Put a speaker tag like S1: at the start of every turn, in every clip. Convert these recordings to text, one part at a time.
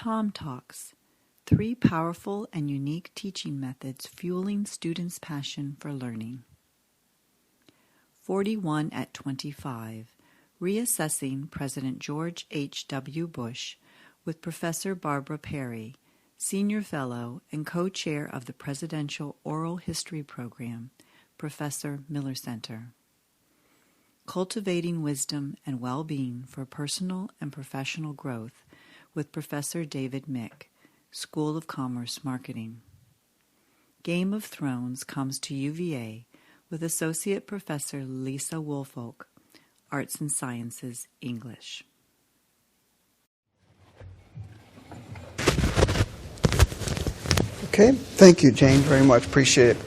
S1: Tom Talks, 3 powerful and unique teaching methods fueling students' passion for learning. 41 at 25, Reassessing President George H.W. Bush with Professor Barbara Perry, Senior Fellow and Co-Chair of the Presidential Oral History Program, Professor Miller Center. Cultivating Wisdom and Well-Being for Personal and Professional Growth with Professor David Mick, School of Commerce Marketing. Game of Thrones comes to UVA with Associate Professor Lisa Woolfolk, Arts and Sciences, English.
S2: Okay, thank you, Jane, very much. Appreciate it.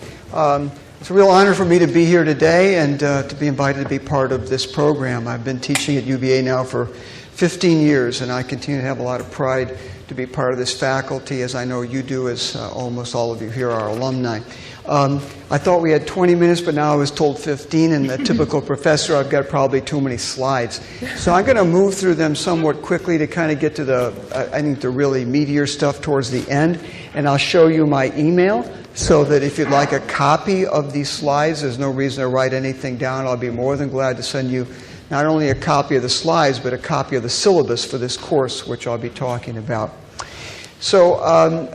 S2: It's a real honor for me to be here today and to be invited to be part of this program. I've been teaching at UVA now for 15 years, and I continue to have a lot of pride to be part of this faculty, as I know you do, as almost all of you here are alumni. I thought we had 20 minutes, but now I was told 15, and the typical professor, I've got probably too many slides. So I'm going to move through them somewhat quickly to kind of get to the really meatier stuff towards the end, and I'll show you my email, so that if you'd like a copy of these slides, there's no reason to write anything down. I'll be more than glad to send you not only a copy of the slides, but a copy of the syllabus for this course, which I'll be talking about. So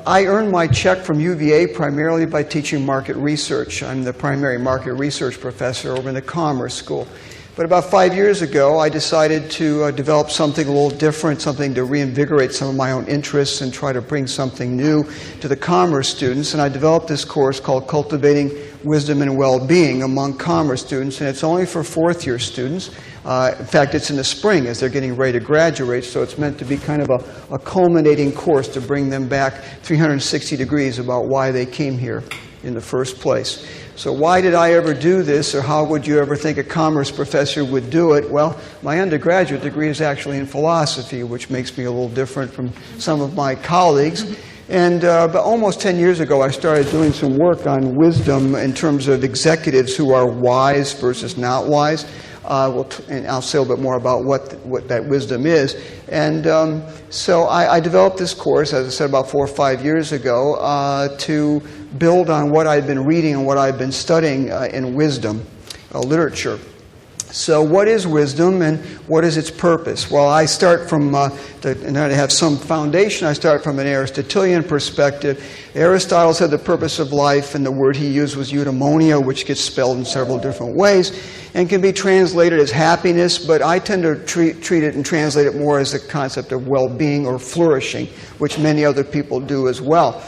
S2: I earned my check from UVA primarily by teaching market research. I'm the primary market research professor over in the Commerce School. But about 5 years ago, I decided to develop something a little different, something to reinvigorate some of my own interests and try to bring something new to the commerce students. And I developed this course called Cultivating Wisdom and Well-Being among Commerce Students, and it's only for 4th-year students. In fact, it's in the spring as they're getting ready to graduate, so it's meant to be kind of a culminating course to bring them back 360 degrees about why they came here in the first place. So why did I ever do this, or how would you ever think a commerce professor would do it? Well, my undergraduate degree is actually in philosophy, which makes me a little different from some of my colleagues. And but almost 10 years ago, I started doing some work on wisdom in terms of executives who are wise versus not wise. And I'll say a little bit more about what that wisdom is. And so I developed this course, as I said, about 4 or 5 years ago, to build on what I'd been reading and what I'd been studying in wisdom literature. So what is wisdom and what is its purpose? Well, I start from, in order to have some foundation, I start from an Aristotelian perspective. Aristotle said the purpose of life, and the word he used was eudaimonia, which gets spelled in several different ways, and can be translated as happiness, but I tend to treat it and translate it more as the concept of well-being or flourishing, which many other people do as well.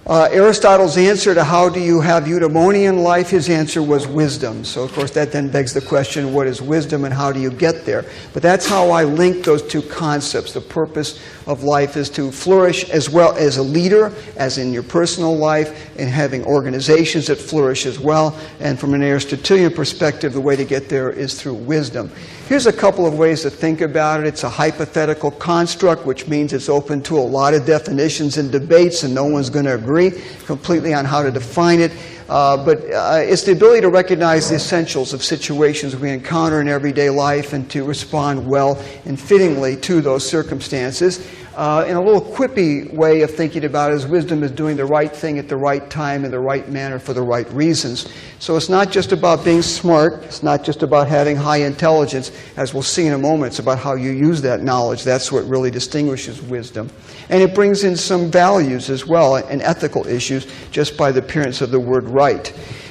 S2: Aristotle's answer to how do you have eudaimonia in life, his answer was wisdom. So, of course, that then begs the question, what is wisdom and how do you get there? But that's how I link those two concepts. The purpose of life is to flourish as well as a leader, as in your personal life, and having organizations that flourish as well. And from an Aristotelian perspective, the way to get there is through wisdom. Here's a couple of ways to think about it. It's a hypothetical construct, which means it's open to a lot of definitions and debates, and no one's going to agree completely on how to define it. But it's the ability to recognize the essentials of situations we encounter in everyday life and to respond well and fittingly to those circumstances. In a little quippy way of thinking about it is wisdom is doing the right thing at the right time in the right manner for the right reasons. So it's not just about being smart. It's not just about having high intelligence. As we'll see in a moment, it's about how you use that knowledge. That's what really distinguishes wisdom. And it brings in some values as well and ethical issues just by the appearance of the word right.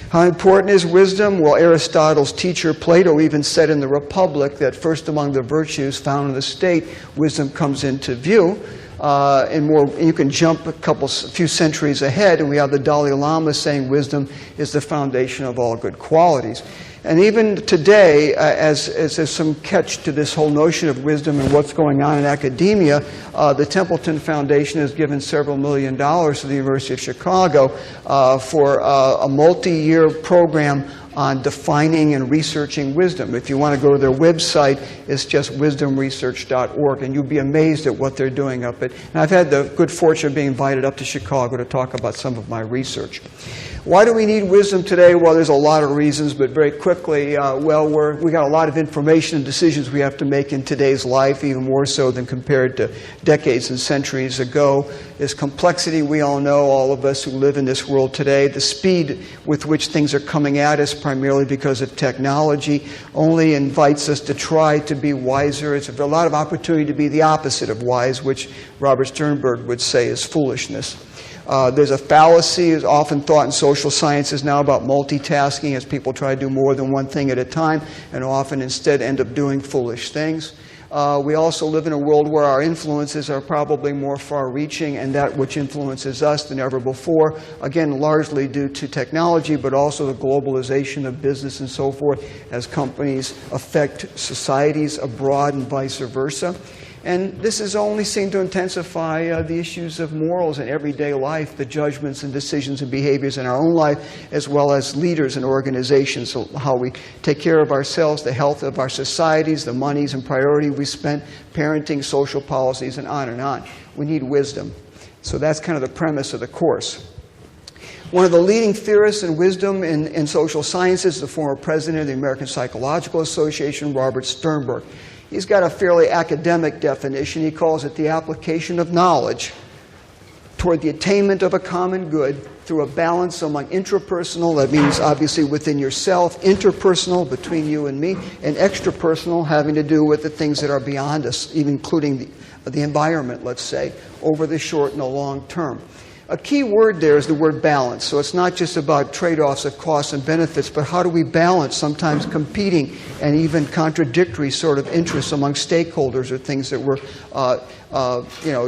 S2: How important is wisdom? Well, Aristotle's teacher Plato even said in the Republic that first among the virtues found in the state, wisdom comes into view. And you can jump a few centuries ahead, and we have the Dalai Lama saying wisdom is the foundation of all good qualities. And even today, as there's some catch to this whole notion of wisdom and what's going on in academia, the Templeton Foundation has given several $1 million to the University of Chicago for a multi-year program on defining and researching wisdom. If you want to go to their website, it's just wisdomresearch.org, and you'll be amazed at what they're doing up at. And I've had the good fortune of being invited up to Chicago to talk about some of my research. Why do we need wisdom today? Well, there's a lot of reasons, but very quickly, we got a lot of information and decisions we have to make in today's life, even more so than compared to decades and centuries ago. There's complexity, we all know, all of us who live in this world today. The speed with which things are coming at us, primarily because of technology, only invites us to try to be wiser. It's a lot of opportunity to be the opposite of wise, which Robert Sternberg would say is foolishness. There's a fallacy is often thought in social sciences now about multitasking, as people try to do more than one thing at a time and often instead end up doing foolish things. We also live in a world where our influences are probably more far-reaching, and that which influences us than ever before, again, largely due to technology, but also the globalization of business and so forth as companies affect societies abroad and vice versa. And this has only seemed to intensify the issues of morals in everyday life, the judgments and decisions and behaviors in our own life, as well as leaders and organizations, so how we take care of ourselves, the health of our societies, the monies and priority we spend, parenting, social policies, and on and on. We need wisdom. So that's kind of the premise of the course. One of the leading theorists in wisdom in social sciences is the former president of the American Psychological Association, Robert Sternberg. He's got a fairly academic definition. He calls it the application of knowledge toward the attainment of a common good through a balance among intrapersonal, that means obviously within yourself, interpersonal, between you and me, and extrapersonal, having to do with the things that are beyond us, even including the environment, let's say, over the short and the long term. A key word there is the word balance. So it's not just about trade-offs of costs and benefits, but how do we balance sometimes competing and even contradictory sort of interests among stakeholders or things that we're,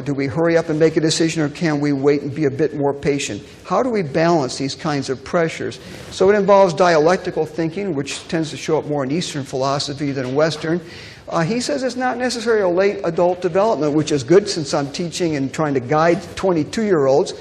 S2: do we hurry up and make a decision, or can we wait and be a bit more patient? How do we balance these kinds of pressures? So it involves dialectical thinking, which tends to show up more in Eastern philosophy than Western. He says it's not necessarily a late adult development, which is good since I'm teaching and trying to guide 22-year-olds.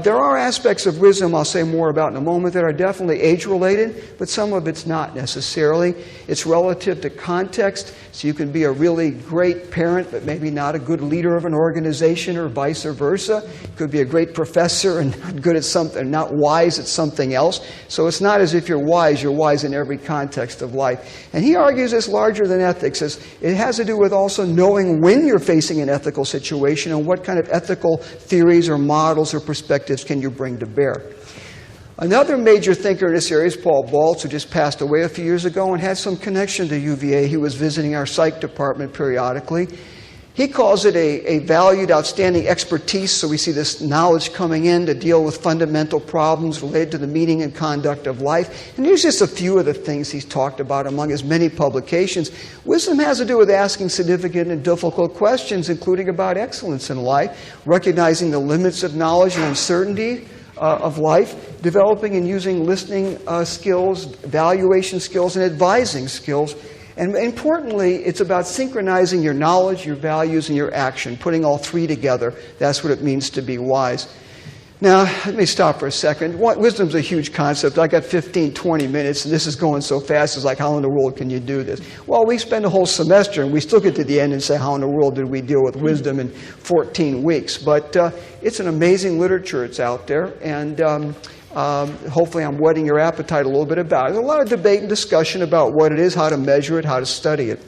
S2: There are aspects of wisdom I'll say more about in a moment that are definitely age-related, but some of it's not necessarily. It's relative to context, so you can be a really great parent, but maybe not a good leader of an organization, or vice versa. You could be a great professor and good at something, not wise at something else. So it's not as if you're wise in every context of life. And he argues it's larger than ethics. It has to do with also knowing when you're facing an ethical situation and what kind of ethical theories or models or perspectives can you bring to bear. Another major thinker in this area is Paul Baltz, who just passed away a few years ago and had some connection to UVA. He was visiting our psych department periodically. He calls it a valued, outstanding expertise, so we see this knowledge coming in to deal with fundamental problems related to the meaning and conduct of life. And here's just a few of the things he's talked about among his many publications. Wisdom has to do with asking significant and difficult questions, including about excellence in life, recognizing the limits of knowledge and uncertainty of life, developing and using listening skills, valuation skills, and advising skills. And importantly, it's about synchronizing your knowledge, your values, and your action, putting all three together. That's what it means to be wise. Now, let me stop for a second. Wisdom's a huge concept. I got 15, 20 minutes, and this is going so fast. It's like, how in the world can you do this? Well, we spend a whole semester, and we still get to the end and say, how in the world did we deal with wisdom in 14 weeks? But it's an amazing literature. It's out there, and hopefully I'm whetting your appetite a little bit about it. There's a lot of debate and discussion about what it is, how to measure it, how to study it.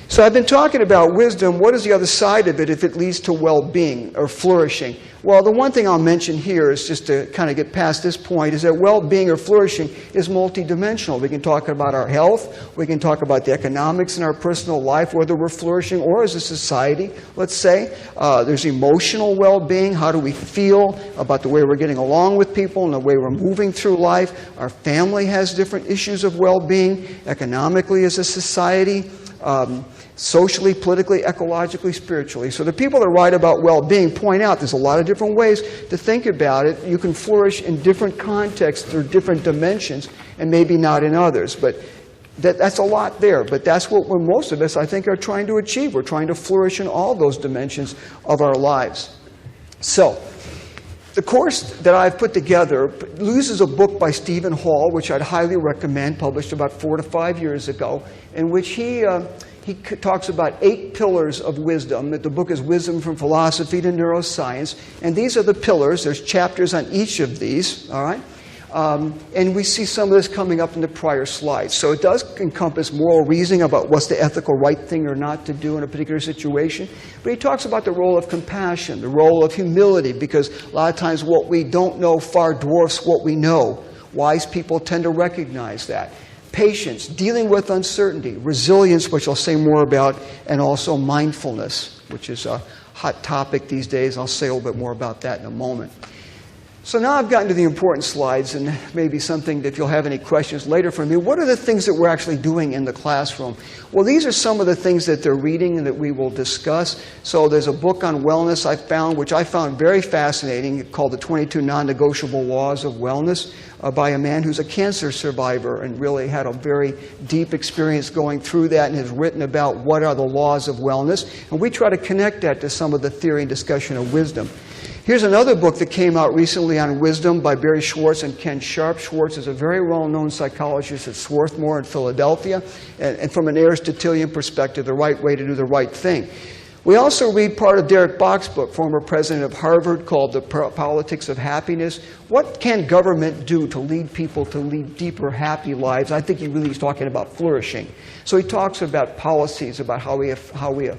S2: So I've been talking about wisdom. What is the other side of it if it leads to well-being or flourishing? Well, the one thing I'll mention here is just to kind of get past this point is that well-being or flourishing is multidimensional. We can talk about our health. We can talk about the economics in our personal life, whether we're flourishing or as a society, let's say. There's emotional well-being. How do we feel about the way we're getting along with people and the way we're moving through life? Our family has different issues of well-being, economically as a society. Socially, politically, ecologically, spiritually. So the people that write about well-being point out there's a lot of different ways to think about it. You can flourish in different contexts or different dimensions, and maybe not in others. But that's a lot there. But that's what most of us, I think, are trying to achieve. We're trying to flourish in all those dimensions of our lives. So the course that I've put together uses a book by Stephen Hall, which I'd highly recommend, published about 4 to 5 years ago, in which he talks about 8 pillars of wisdom. The book is Wisdom from Philosophy to Neuroscience. And these are the pillars. There's chapters on each of these, all right? And we see some of this coming up in the prior slides. So it does encompass moral reasoning about what's the ethical right thing or not to do in a particular situation. But he talks about the role of compassion, the role of humility, because a lot of times what we don't know far dwarfs what we know. Wise people tend to recognize that. Patience, dealing with uncertainty, resilience, which I'll say more about, and also mindfulness, which is a hot topic these days. I'll say a little bit more about that in a moment. So now I've gotten to the important slides, and maybe something that if you'll have any questions later from me, what are the things that we're actually doing in the classroom? Well, these are some of the things that they're reading and that we will discuss. So there's a book on wellness I found, which I found very fascinating, called The 22 Non-Negotiable Laws of Wellness, by a man who's a cancer survivor and really had a very deep experience going through that and has written about what are the laws of wellness. And we try to connect that to some of the theory and discussion of wisdom. Here's another book that came out recently on wisdom by Barry Schwartz and Ken Sharp. Schwartz is a very well-known psychologist at Swarthmore in Philadelphia, and from an Aristotelian perspective, the right way to do the right thing. We also read part of Derek Bach's book, former president of Harvard, called The Politics of Happiness. What can government do to lead people to lead deeper, happy lives? I think he really is talking about flourishing. So he talks about policies, about how we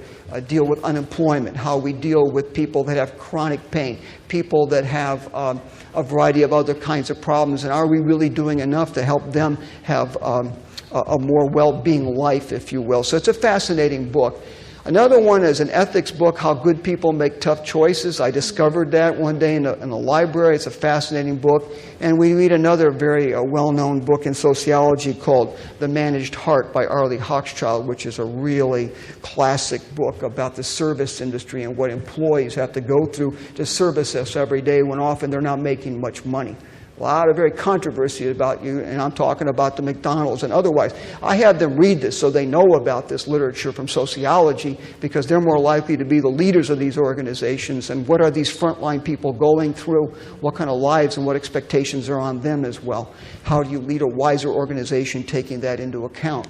S2: deal with unemployment, how we deal with people that have chronic pain, people that have a variety of other kinds of problems, and are we really doing enough to help them have a more well-being life, if you will. So it's a fascinating book. Another one is an ethics book, How Good People Make Tough Choices. I discovered that one day in the library. It's a fascinating book. And we read another very well-known book in sociology called The Managed Heart by Arlie Hochschild, which is a really classic book about the service industry and what employees have to go through to service us every day when often they're not making much money. A lot of very controversy about you, and I'm talking about the McDonald's and otherwise. I had them read this so they know about this literature from sociology, because they're more likely to be the leaders of these organizations, and what are these frontline people going through, what kind of lives and what expectations are on them as well. How do you lead a wiser organization taking that into account?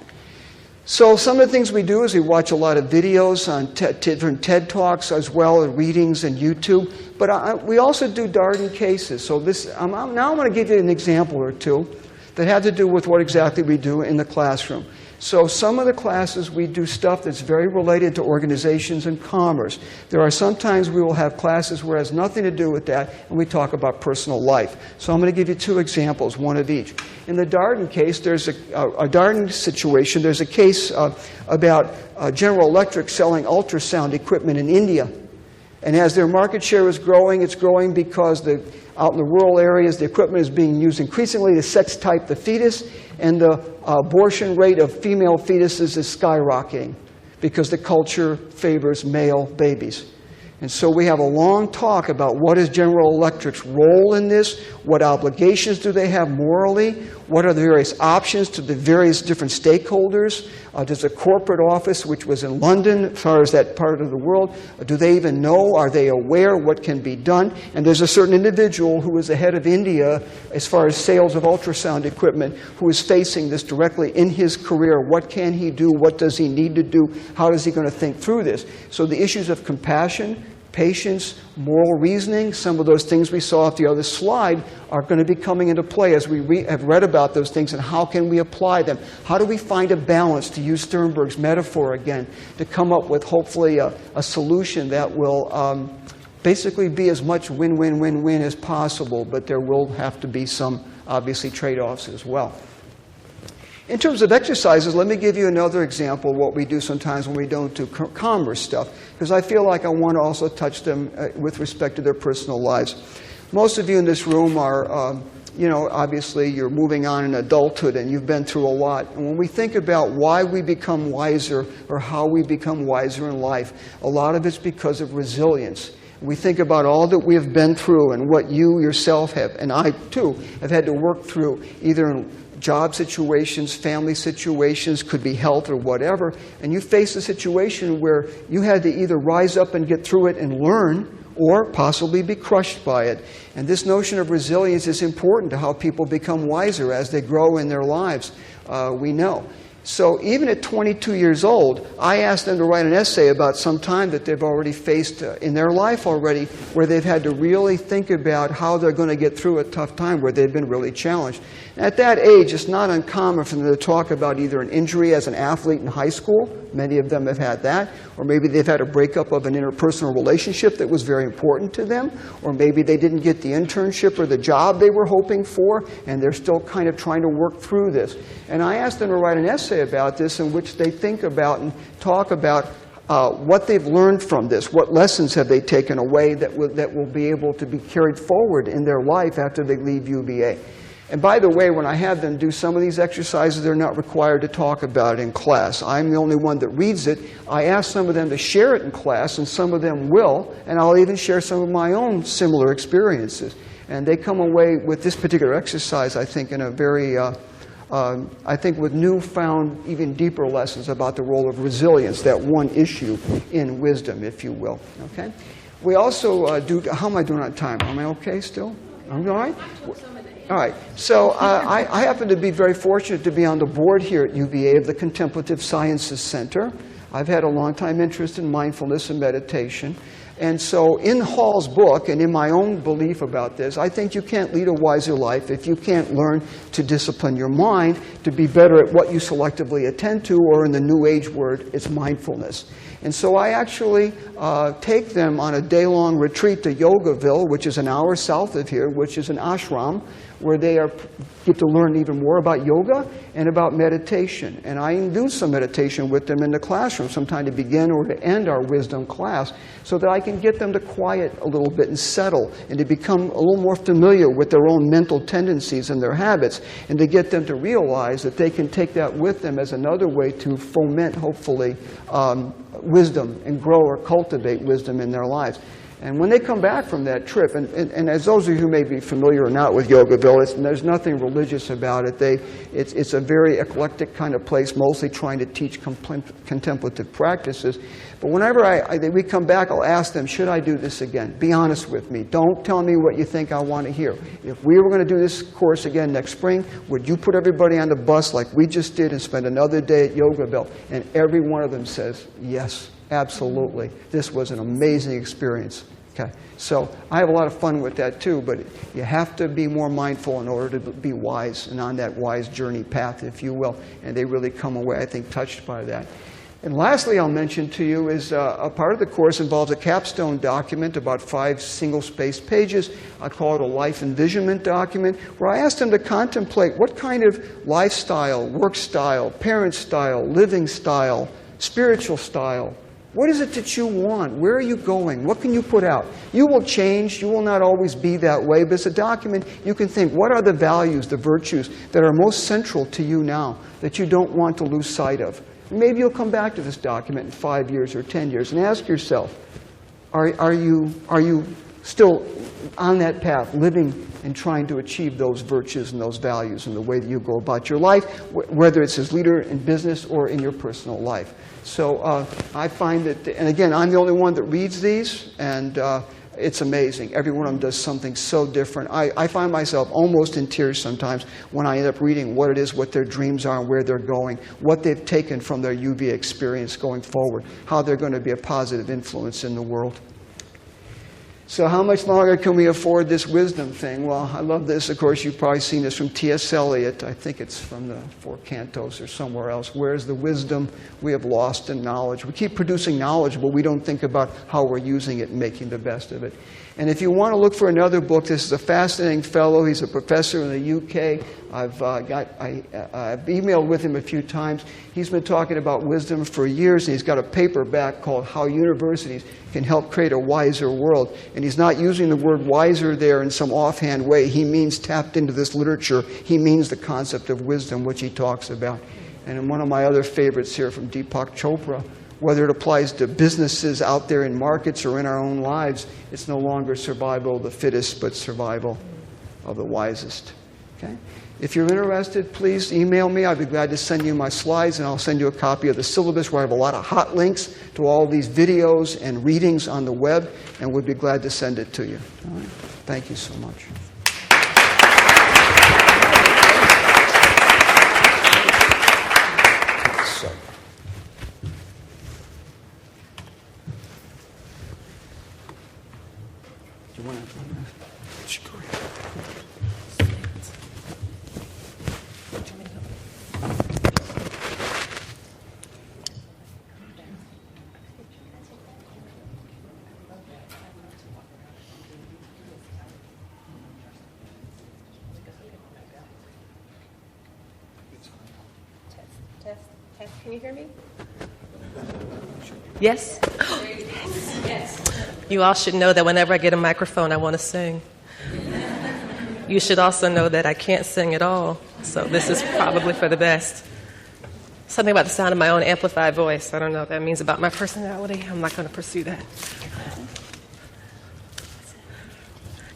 S2: So some of the things we do is we watch a lot of videos on different TED Talks as well as readings and YouTube. But we also do Darden cases. So now I'm going to give you an example or two that have to do with what exactly we do in the classroom. So some of the classes we do stuff that's very related to organizations and commerce. There are sometimes we will have classes where it has nothing to do with that, and we talk about personal life. So I'm going to give you two examples, one of each. In the Darden case, there's a Darden situation. There's a case about General Electric selling ultrasound equipment in India. And as their market share is growing, it's growing because out in the rural areas, the equipment is being used increasingly to sex-type the fetus, and the abortion rate of female fetuses is skyrocketing because the culture favors male babies. And so we have a long talk about what is General Electric's role in this, what obligations do they have morally, what are the various options to the various different stakeholders. Does a corporate office, which was in London, as far as that part of the world, do they even know? Are they aware what can be done? And there's a certain individual who is the head of India as far as sales of ultrasound equipment who is facing this directly in his career. What can he do? What does he need to do? How is he going to think through this? So the issues of compassion, patience, moral reasoning, some of those things we saw off the other slide are going to be coming into play as we have read about those things, and how can we apply them? How do we find a balance, to use Sternberg's metaphor again, to come up with hopefully a solution that will basically be as much win-win-win-win as possible, but there will have to be some, obviously, trade-offs as well. In terms of exercises, let me give you another example of what we do sometimes when we don't do commerce stuff, because I feel like I want to also touch them with respect to their personal lives. Most of you in this room are, obviously you're moving on in adulthood and you've been through a lot. And when we think about why we become wiser or how we become wiser in life, a lot of it's because of resilience. We think about all that we have been through and what you yourself have, and I too, have had to work through, either in job situations, family situations, could be health or whatever, and you face a situation where you had to either rise up and get through it and learn, or possibly be crushed by it. And this notion of resilience is important to how people become wiser as they grow in their lives, we know. So even at 22 years old, I asked them to write an essay about some time that they've already faced in their life already, where they've had to really think about how they're going to get through a tough time, where they've been really challenged. And at that age, it's not uncommon for them to talk about either an injury as an athlete in high school. Many of them have had that. Or maybe they've had a breakup of an interpersonal relationship that was very important to them. Or maybe they didn't get the internship or the job they were hoping for, and they're still kind of trying to work through this. And I asked them to write an essay about this in which they think about and talk about what they've learned from this, what lessons have they taken away that will be able to be carried forward in their life after they leave UVA. And by the way, when I have them do some of these exercises, they're not required to talk about it in class. I'm the only one that reads it. I ask some of them to share it in class, and some of them will, and I'll even share some of my own similar experiences. And they come away with this particular exercise, I think, in a very I think with newfound, even deeper lessons about the role of resilience, that one issue in wisdom, if you will. Okay? We also do, how am I doing on time? Am I okay still? I'm all right? All right. So I happen to be very fortunate to be on the board here at UVA of the Contemplative Sciences Center. I've had a long-time interest in mindfulness and meditation. And so in Hall's book, and in my own belief about this, I think you can't lead a wiser life if you can't learn to discipline your mind to be better at what you selectively attend to, or in the New Age word, it's mindfulness. And so I actually take them on a day-long retreat to Yogaville, which is an hour south of here, which is an ashram, where they get to learn even more about yoga and about meditation. And I do some meditation with them in the classroom, sometime to begin or to end our wisdom class, so that I can get them to quiet a little bit and settle, and to become a little more familiar with their own mental tendencies and their habits, and to get them to realize that they can take that with them as another way to foment, hopefully, wisdom and grow or cultivate wisdom in their lives. And when they come back from that trip, and as those of you who may be familiar or not with Yogaville, there's nothing religious about it. It's a very eclectic kind of place, mostly trying to teach contemplative practices. But whenever we come back, I'll ask them, should I do this again? Be honest with me. Don't tell me what you think I want to hear. If we were going to do this course again next spring, would you put everybody on the bus like we just did and spend another day at Yogaville? And every one of them says, yes. Absolutely. This was an amazing experience. Okay. So I have a lot of fun with that too, but you have to be more mindful in order to be wise and on that wise journey path, if you will. And they really come away, I think, touched by that. And lastly, I'll mention to you is a part of the course involves a capstone document, about 5 single-spaced pages. I call it a life envisionment document, where I asked them to contemplate what kind of lifestyle, work style, parent style, living style, spiritual style. What is it that you want? Where are you going? What can you put out? You will change. You will not always be that way, but it's a document you can think, what are the values, the virtues that are most central to you now that you don't want to lose sight of? Maybe you'll come back to this document in 5 years or 10 years and ask yourself, are you still on that path, living and trying to achieve those virtues and those values in the way that you go about your life, whether it's as leader in business or in your personal life? So I find that, and again, I'm the only one that reads these, and it's amazing. Every one of them does something so different. I find myself almost in tears sometimes when I end up reading what it is, what their dreams are, and where they're going, what they've taken from their UVA experience going forward, how they're going to be a positive influence in the world. So how much longer can we afford this wisdom thing? Well, I love this. Of course, you've probably seen this from T.S. Eliot. I think it's from the 4 Cantos or somewhere else. Where's the wisdom we have lost in knowledge? We keep producing knowledge, but we don't think about how we're using it and making the best of it. And if you want to look for another book, this is a fascinating fellow. He's a professor in the UK. I've emailed with him a few times. He's been talking about wisdom for years, and he's got a paper back called How Universities Can Help Create a Wiser World. And he's not using the word wiser there in some offhand way. He means tapped into this literature. He means the concept of wisdom, which he talks about. And one of my other favorites here from Deepak Chopra, whether it applies to businesses out there in markets or in our own lives, it's no longer survival of the fittest, but survival of the wisest. Okay? If you're interested, please email me. I'd be glad to send you my slides, and I'll send you a copy of the syllabus where I have a lot of hot links to all these videos and readings on the web, and would be glad to send it to you. All right? Thank you so much. you want to?
S3: Test. Can you hear me? Yes? Yes. You all should know that whenever I get a microphone, I want to sing. You should also know that I can't sing at all, so this is probably for the best. Something about the sound of my own amplified voice. I don't know what that means about my personality. I'm not going to pursue that.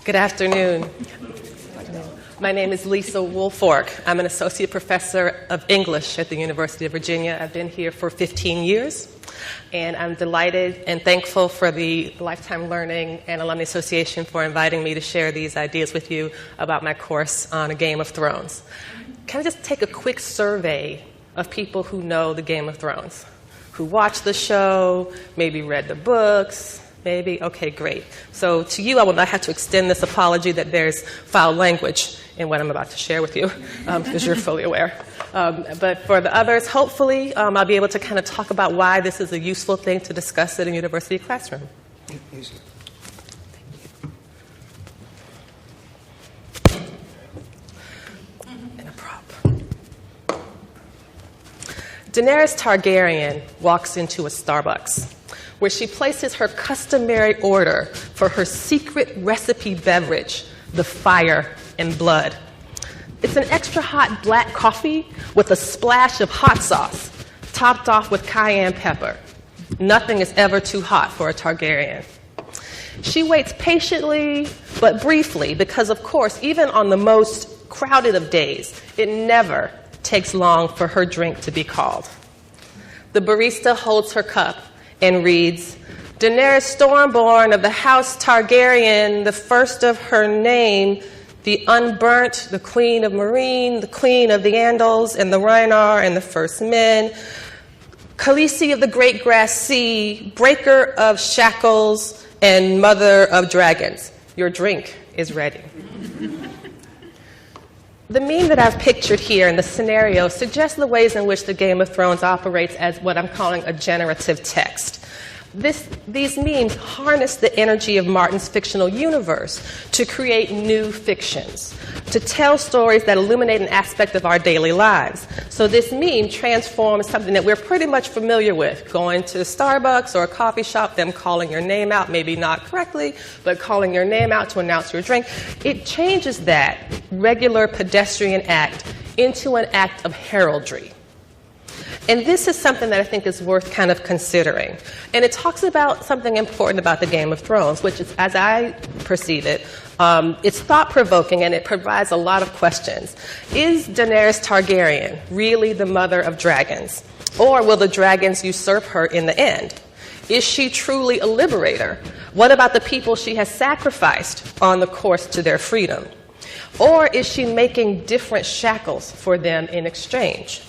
S3: Good afternoon. My name is Lisa Woolfork. I'm an associate professor of English at the University of Virginia. I've been here for 15 years, and I'm delighted and thankful for the Lifetime Learning and Alumni Association for inviting me to share these ideas with you about my course on A Game of Thrones. Can I just take a quick survey of people who know the Game of Thrones, who watch the show, maybe read the books? Maybe? Okay, great. So to you, I will not have to extend this apology that there's foul language in what I'm about to share with you, because you're fully aware. But for the others, hopefully, I'll be able to kind of talk about why this is a useful thing to discuss in a university classroom.
S2: Easy.
S3: And a prop. Daenerys Targaryen walks into a Starbucks, where she places her customary order for her secret recipe beverage, the Fire and Blood. It's an extra hot black coffee with a splash of hot sauce, topped off with cayenne pepper. Nothing is ever too hot for a Targaryen. She waits patiently but briefly because, of course, even on the most crowded of days, it never takes long for her drink to be called. The barista holds her cup and reads, Daenerys Stormborn of the House Targaryen, the first of her name, the unburnt, the Queen of Meereen, the Queen of the Andals, and the Rhynar, and the First Men, Khaleesi of the Great Grass Sea, breaker of shackles, and mother of dragons. Your drink is ready. The meme that I've pictured here in the scenario suggests the ways in which the Game of Thrones operates as what I'm calling a generative text. These memes harness the energy of Martin's fictional universe to create new fictions, to tell stories that illuminate an aspect of our daily lives. So this meme transforms something that we're pretty much familiar with, going to Starbucks or a coffee shop, them calling your name out, maybe not correctly, but calling your name out to announce your drink. It changes that regular pedestrian act into an act of heraldry. And this is something that I think is worth kind of considering. And it talks about something important about the Game of Thrones, which is, as I perceive it, it's thought-provoking and it provides a lot of questions. Is Daenerys Targaryen really the mother of dragons? Or will the dragons usurp her in the end? Is she truly a liberator? What about the people she has sacrificed on the course to their freedom? Or is she making different shackles for them in exchange?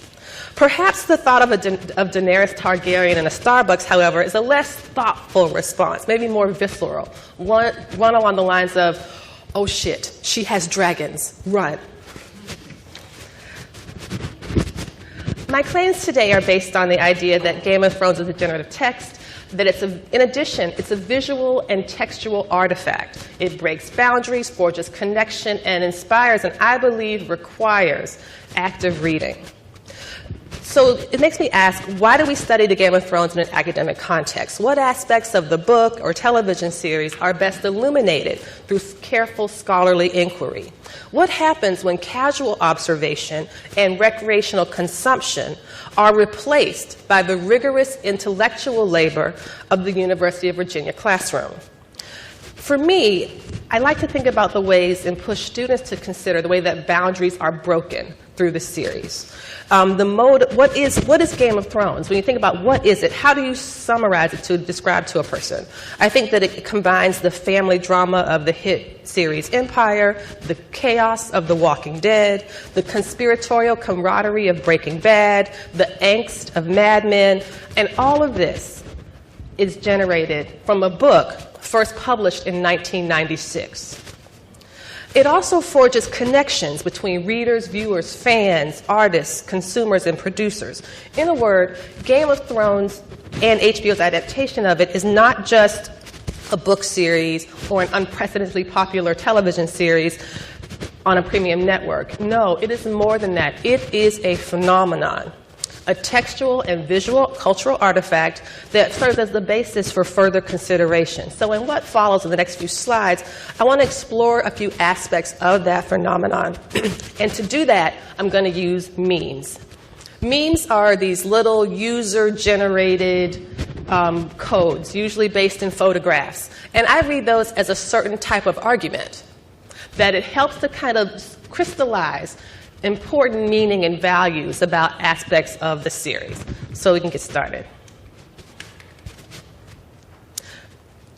S3: Perhaps the thought of Daenerys Targaryen in a Starbucks, however, is a less thoughtful response, maybe more visceral, one along the lines of, oh shit, she has dragons, run. My claims today are based on the idea that Game of Thrones is a generative text, that in addition, it's a visual and textual artifact. It breaks boundaries, forges connection, and inspires, and I believe requires active reading. So it makes me ask, why do we study the Game of Thrones in an academic context? What aspects of the book or television series are best illuminated through careful scholarly inquiry? What happens when casual observation and recreational consumption are replaced by the rigorous intellectual labor of the University of Virginia classroom? For me, I like to think about the ways and push students to consider the way that boundaries are broken through the series. What is Game of Thrones? When you think about what is it, how do you summarize it to describe to a person? I think that it combines the family drama of the hit series Empire, the chaos of The Walking Dead, the conspiratorial camaraderie of Breaking Bad, the angst of Mad Men, and all of this is generated from a book first published in 1996. It also forges connections between readers, viewers, fans, artists, consumers, and producers. In a word, Game of Thrones and HBO's adaptation of it is not just a book series or an unprecedentedly popular television series on a premium network. No, it is more than that. It is a phenomenon, a textual and visual cultural artifact that serves as the basis for further consideration. So in what follows in the next few slides, I want to explore a few aspects of that phenomenon. And to do that, I'm going to use memes. Memes are these little user-generated codes, usually based in photographs. And I read those as a certain type of argument, that it helps to kind of crystallize important meaning and values about aspects of the series. So we can get started.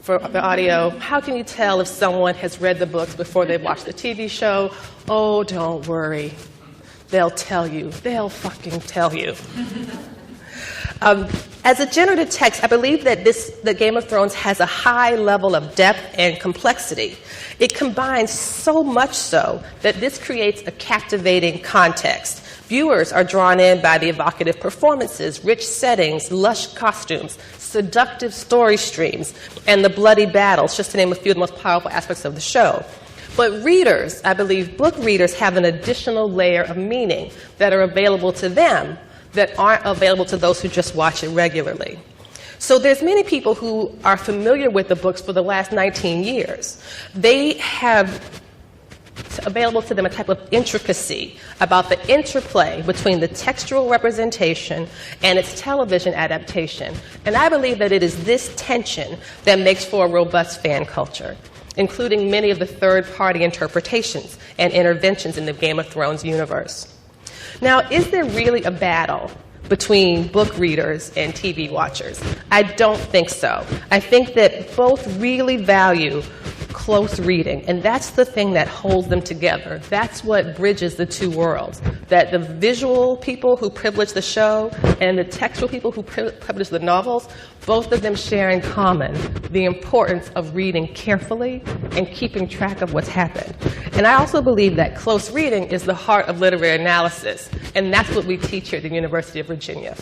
S3: For the audio, how can you tell if someone has read the books before they've watched the TV show? Oh, don't worry. They'll tell you. They'll fucking tell you. As a generative text, I believe that the Game of Thrones has a high level of depth and complexity. It combines so much so that this creates a captivating context. Viewers are drawn in by the evocative performances, rich settings, lush costumes, seductive story streams, and the bloody battles, just to name a few of the most powerful aspects of the show. But readers, I believe book readers, have an additional layer of meaning that are available to them that aren't available to those who just watch it regularly. So there's many people who are familiar with the books for the last 19 years. They have available to them a type of intricacy about the interplay between the textual representation and its television adaptation. And I believe that it is this tension that makes for a robust fan culture, including many of the third-party interpretations and interventions in the Game of Thrones universe. Now, is there really a battle between book readers and TV watchers? I don't think so. I think that both really value close reading, and that's the thing that holds them together. That's what bridges the two worlds, that the visual people who privilege the show and the textual people who privilege the novels, both of them share in common the importance of reading carefully and keeping track of what's happened. And I also believe that close reading is the heart of literary analysis, and that's what we teach here at the University of Virginia.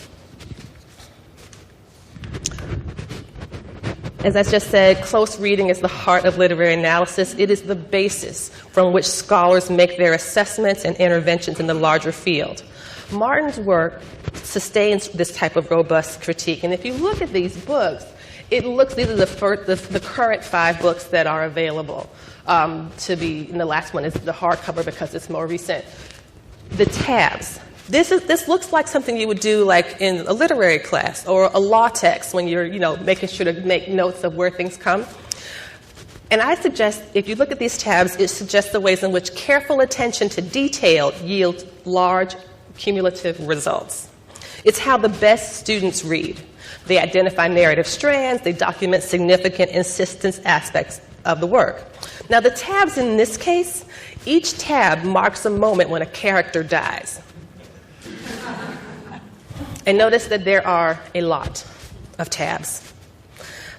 S3: As I just said, close reading is the heart of literary analysis. It is the basis from which scholars make their assessments and interventions in the larger field. Martin's work sustains this type of robust critique. And if you look at these books, these are the current 5 books that are available and the last one is the hardcover because it's more recent. The tabs. This looks like something you would do like in a literary class or a law text when you're, making sure to make notes of where things come. And I suggest, if you look at these tabs, it suggests the ways in which careful attention to detail yields large cumulative results. It's how the best students read. They identify narrative strands, they document significant insistence aspects of the work. Now the tabs in this case, each tab marks a moment when a character dies. And notice that there are a lot of tabs.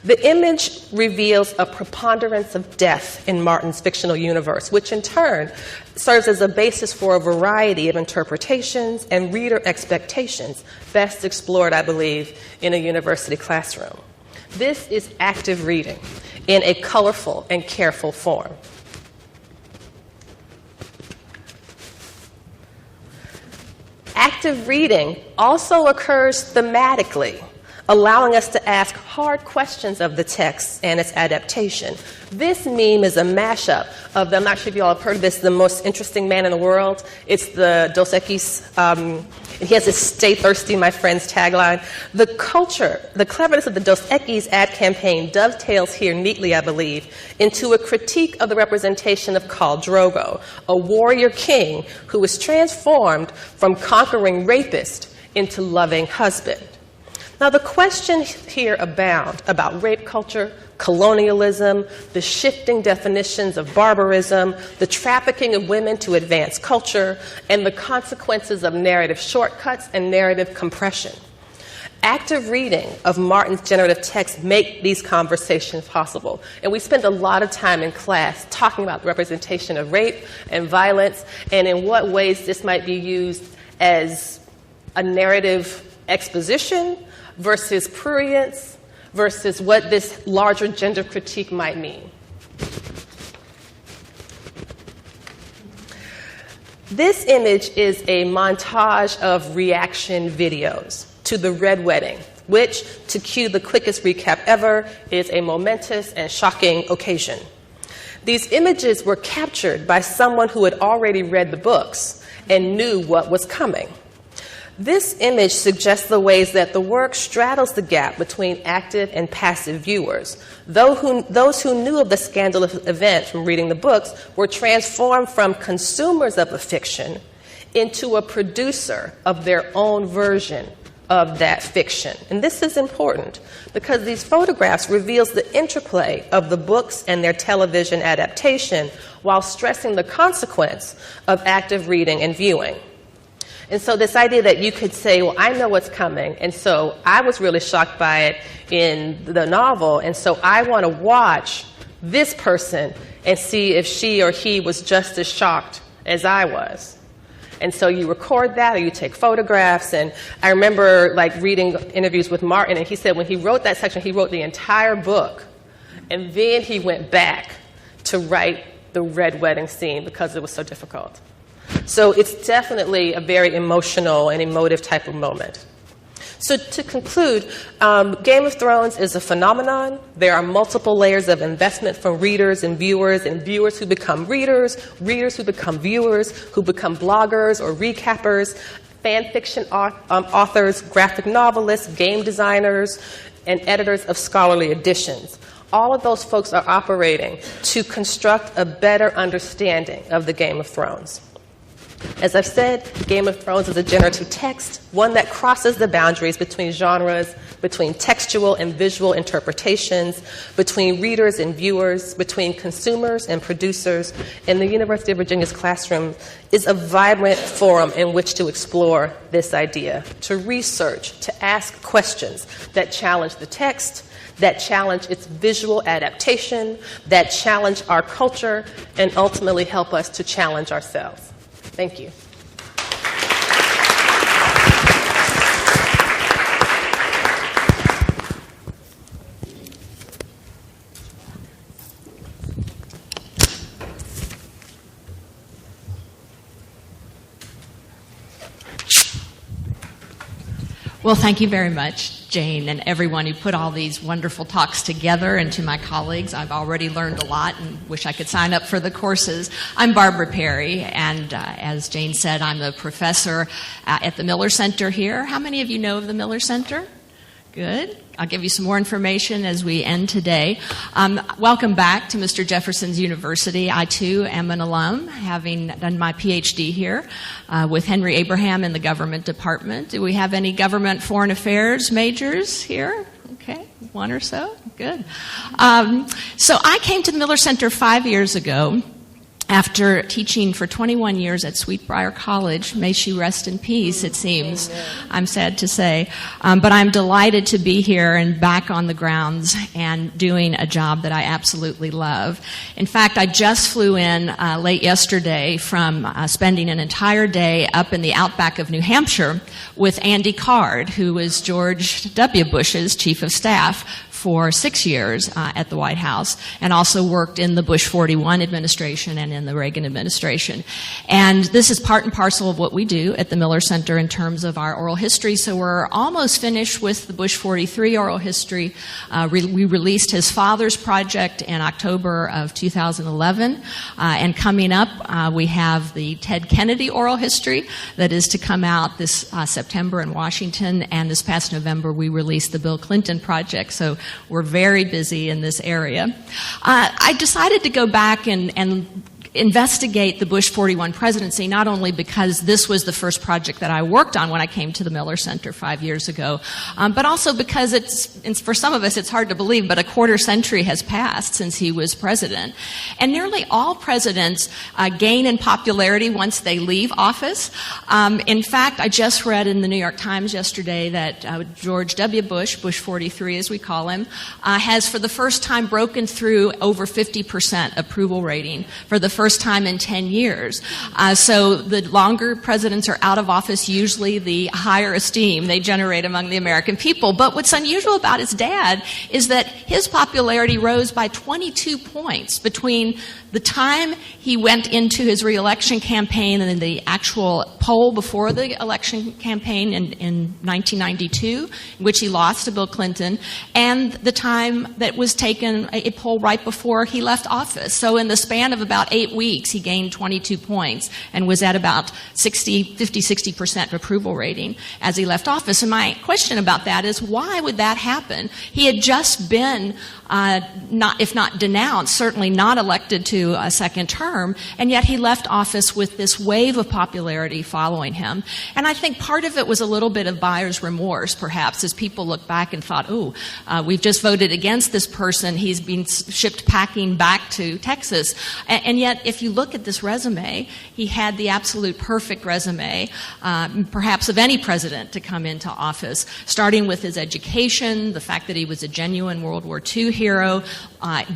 S3: The image reveals a preponderance of death in Martin's fictional universe, which in turn serves as a basis for a variety of interpretations and reader expectations best explored, I believe, in a university classroom. This is active reading in a colorful and careful form. Active reading also occurs thematically, allowing us to ask hard questions of the text and its adaptation. This meme is a mashup of I'm not sure if you all have heard of this, The Most Interesting Man in the World. It's the Dos Equis, he has this "Stay Thirsty, my friends" tagline. The cleverness of the Dos Equis ad campaign dovetails here neatly, I believe, into a critique of the representation of Khal Drogo, a warrior king who was transformed from conquering rapist into loving husband. Now, the questions here abound about rape culture, colonialism, the shifting definitions of barbarism, the trafficking of women to advance culture, and the consequences of narrative shortcuts and narrative compression. active reading of Martin's generative text make these conversations possible. And we spend a lot of time in class talking about the representation of rape and violence and in what ways this might be used as a narrative exposition versus prurience versus what this larger gender critique might mean. This image is a montage of reaction videos to the Red Wedding, which, to cue the quickest recap ever, is a momentous and shocking occasion. These images were captured by someone who had already read the books and knew what was coming. This image suggests the ways that the work straddles the gap between active and passive viewers. Those who knew of the scandalous event from reading the books were transformed from consumers of a fiction into a producer of their own version of that fiction. And this is important because these photographs reveals the interplay of the books and their television adaptation while stressing the consequence of active reading and viewing. And so this idea that you could say, well, I know what's coming, and so I was really shocked by it in the novel, and so I want to watch this person and see if she or he was just as shocked as I was. And so you record that or you take photographs. And I remember reading interviews with Martin, and he said when he wrote that section, he wrote the entire book. And then he went back to write the Red Wedding scene because it was so difficult. So it's definitely a very emotional and emotive type of moment. So to conclude, Game of Thrones is a phenomenon. There are multiple layers of investment from readers and viewers who become readers who become viewers, who become bloggers or recappers, fan fiction authors, graphic novelists, game designers, and editors of scholarly editions. All of those folks are operating to construct a better understanding of the Game of Thrones. As I've said, Game of Thrones is a generative text, one that crosses the boundaries between genres, between textual and visual interpretations, between readers and viewers, between consumers and producers, and the University of Virginia's classroom is a vibrant forum in which to explore this idea, to research, to ask questions that challenge the text, that challenge its visual adaptation, that challenge our culture, and ultimately help us to challenge ourselves. Thank you.
S4: Well, thank you very much, Jane, and everyone who put all these wonderful talks together, and to my colleagues. I've already learned a lot and wish I could sign up for the courses. I'm Barbara Perry, and as Jane said, I'm the professor at the Miller Center here. How many of you know of the Miller Center? Good. I'll give you some more information as we end today. Welcome back to Mr. Jefferson's University. I, too, am an alum, having done my PhD here with Henry Abraham in the government department. Do we have any government foreign affairs majors here? Okay, one or so. Good. So I came to the Miller Center 5 years ago after teaching for 21 years at Sweetbriar College. May she rest in peace, it seems. I'm sad to say. But I'm delighted to be here and back on the grounds and doing a job that I absolutely love. In fact, I just flew in late yesterday from spending an entire day up in the outback of New Hampshire with Andy Card, who was George W. Bush's chief of staff for 6 years at the White House, and also worked in the Bush 41 administration and in the Reagan administration. And this is part and parcel of what we do at the Miller Center in terms of our oral history. So we're almost finished with the Bush 43 oral history. We released his father's project in October of 2011. And coming up, we have the Ted Kennedy oral history that is to come out this September in Washington. And this past November, we released the Bill Clinton project. So we're very busy in this area. I decided to go back and investigate the Bush 41 presidency, not only because this was the first project that I worked on when I came to the Miller Center 5 years ago, but also because it's for some of us it's hard to believe, but a quarter century has passed since he was president. And nearly all presidents gain in popularity once they leave office. In fact, I just read in the New York Times yesterday that George W. Bush, Bush 43 as we call him, has for the first time broken through over 50% approval rating for the first time in 10 years. So the longer presidents are out of office, usually the higher esteem they generate among the American people. But what's unusual about his dad is that his popularity rose by 22 points between the time he went into his re-election campaign and the actual poll before the election campaign in 1992, in which he lost to Bill Clinton, and the time that was taken, a poll right before he left office. So in the span of about 8 weeks, he gained 22 points and was at about 50-60% approval rating as he left office. And my question about that is, why would that happen? He had just been if not denounced, certainly not elected to a second term, and yet he left office with this wave of popularity following him. And I think part of it was a little bit of buyer's remorse, perhaps, as people look back and thought, we've just voted against this person, he's been shipped packing back to Texas. And yet, if you look at this resume, he had the absolute perfect resume, perhaps of any president to come into office, starting with his education, the fact that he was a genuine World War II hero, a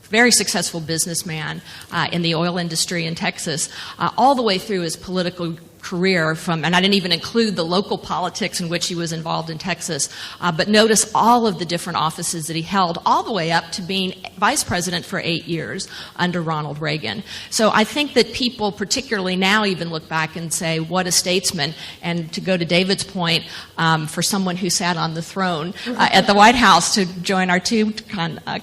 S4: very successful businessman in the oil industry in Texas, all the way through his political career and I didn't even include the local politics in which he was involved in Texas, but notice all of the different offices that he held, all the way up to being vice president for 8 years under Ronald Reagan. So I think that people, particularly now, even look back and say, what a statesman. And to go to David's point, for someone who sat on the throne at the White House, to join our two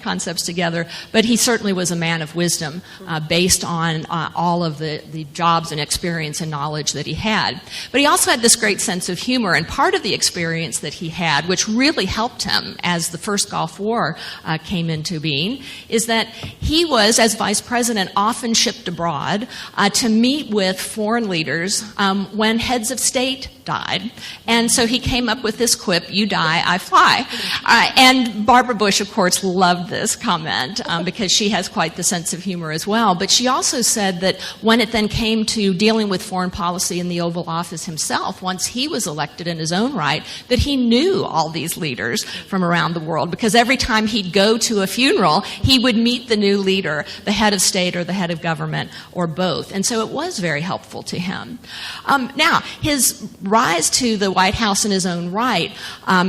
S4: concepts together, but he certainly was a man of wisdom based on all of the jobs and experience and knowledge that he had. But he also had this great sense of humor, and part of the experience that he had, which really helped him as the first Gulf War came into being, is that he was, as vice president, often shipped abroad to meet with foreign leaders when heads of state died. And so he came up with this quip, "You die, I fly." And Barbara Bush, of course, loved this comment because she has quite the sense of humor as well. But she also said that when it then came to dealing with foreign policy in the Oval Office himself, once he was elected in his own right, that he knew all these leaders from around the world, because every time he'd go to a funeral, he would meet the new leader, the head of state or the head of government, or both. And so it was very helpful to him. Now, his rise to the White House in his own right,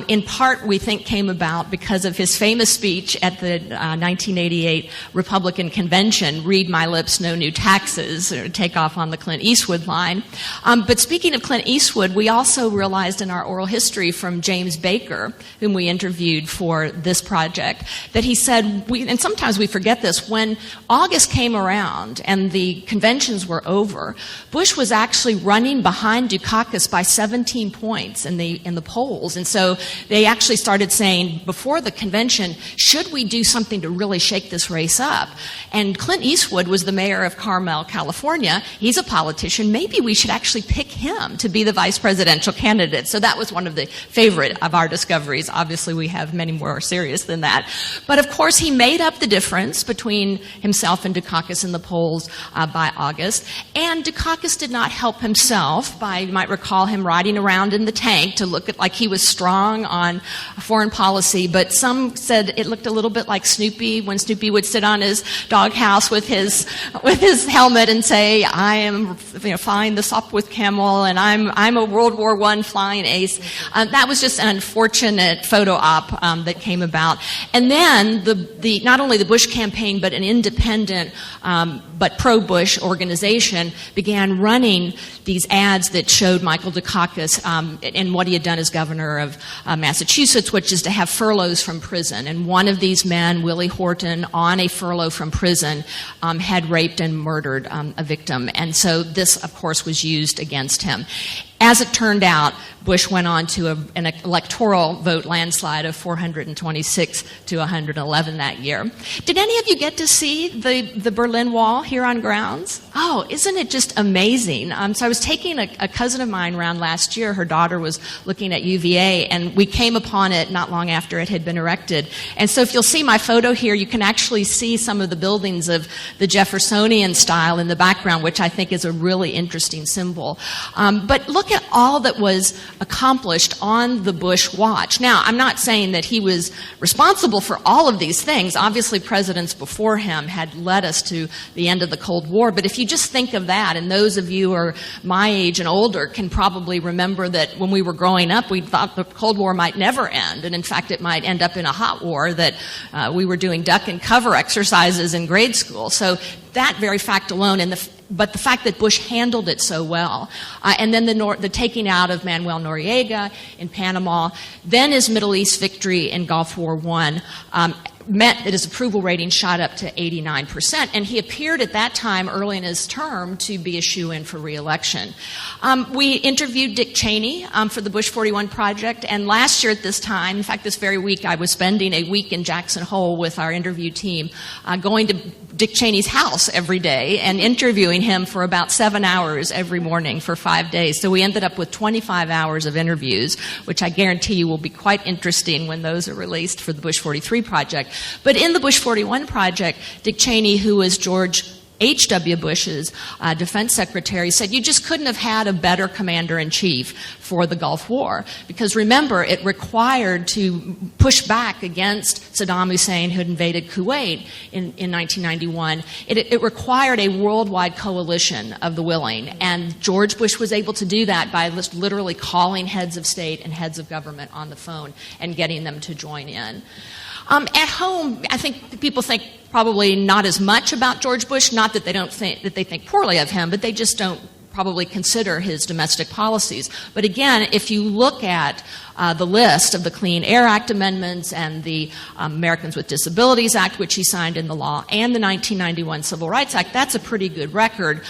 S4: in part, we think, came about because of his famous speech at the 1988 Republican Convention, "Read my lips, no new taxes," or take off on the Clint Eastwood line. But speaking of Clint Eastwood, we also realized in our oral history from James Baker, whom we interviewed for this project, that he said, and sometimes we forget this, when August came around and the conventions were over, Bush was actually running behind Dukakis by 17 points in the polls. And so they actually started saying, before the convention, should we do something to really shake this race up? And Clint Eastwood was the mayor of Carmel, California. He's a politician. Maybe we should actually pick him to be the vice presidential candidate. So that was one of the favorite of our discoveries. Obviously, we have many more serious than that. But of course, he made up the difference between himself and Dukakis in the polls by August. And Dukakis did not help himself by, you might recall him riding around in the tank to look like he was strong on foreign policy. But some said it looked a little bit like Snoopy when Snoopy would sit on his doghouse with his helmet and say, "I am flying the Sopwith Camel, and I'm a World War I flying ace." That was just an unfortunate photo op that came about. And then the not only the Bush campaign, but an independent but pro-Bush organization began running these ads that showed Michael Dukakis and what he had done as governor of Massachusetts, which is to have furloughs from prison. And one of these men, Willie Horton, on a furlough from prison, had raped and murdered a victim. And so this, of course, was used against him. As it turned out, Bush went on to an electoral vote landslide of 426 to 111 that year. Did any of you get to see the Berlin Wall here on grounds? Oh, isn't it just amazing? So I was taking a cousin of mine around last year. Her daughter was looking at UVA, and we came upon it not long after it had been erected. And so if you'll see my photo here, you can actually see some of the buildings of the Jeffersonian style in the background, which I think is a really interesting symbol. But look at all that was accomplished on the Bush watch. Now, I'm not saying that he was responsible for all of these things. Obviously, presidents before him had led us to the end of the Cold War. But if you just think of that, and those of you who are my age and older can probably remember that when we were growing up, we thought the Cold War might never end. And in fact, it might end up in a hot war, that we were doing duck and cover exercises in grade school. So that very fact alone, but the fact that Bush handled it so well, and then the taking out of Manuel Noriega in Panama, then his Middle East victory in Gulf War I, meant that his approval rating shot up to 89%, and he appeared at that time, early in his term, to be a shoo-in for re-election. We interviewed Dick Cheney for the Bush 41 project, and last year at this time, in fact, this very week, I was spending a week in Jackson Hole with our interview team, going to Dick Cheney's house every day and interviewing him for about 7 hours every morning for 5 days. So we ended up with 25 hours of interviews, which I guarantee you will be quite interesting when those are released for the Bush 43 project. But in the Bush 41 project, Dick Cheney, who was George H.W. Bush's defense secretary, said you just couldn't have had a better commander-in-chief for the Gulf War. Because remember, it required to push back against Saddam Hussein, who had invaded Kuwait in 1991. It required a worldwide coalition of the willing. And George Bush was able to do that by literally calling heads of state and heads of government on the phone and getting them to join in. At home, I think people think probably not as much about George Bush, not that they think poorly of him, but they just don't probably consider his domestic policies. But again, if you look at the list of the Clean Air Act amendments and the Americans with Disabilities Act, which he signed into law, and the 1991 Civil Rights Act, that's a pretty good record.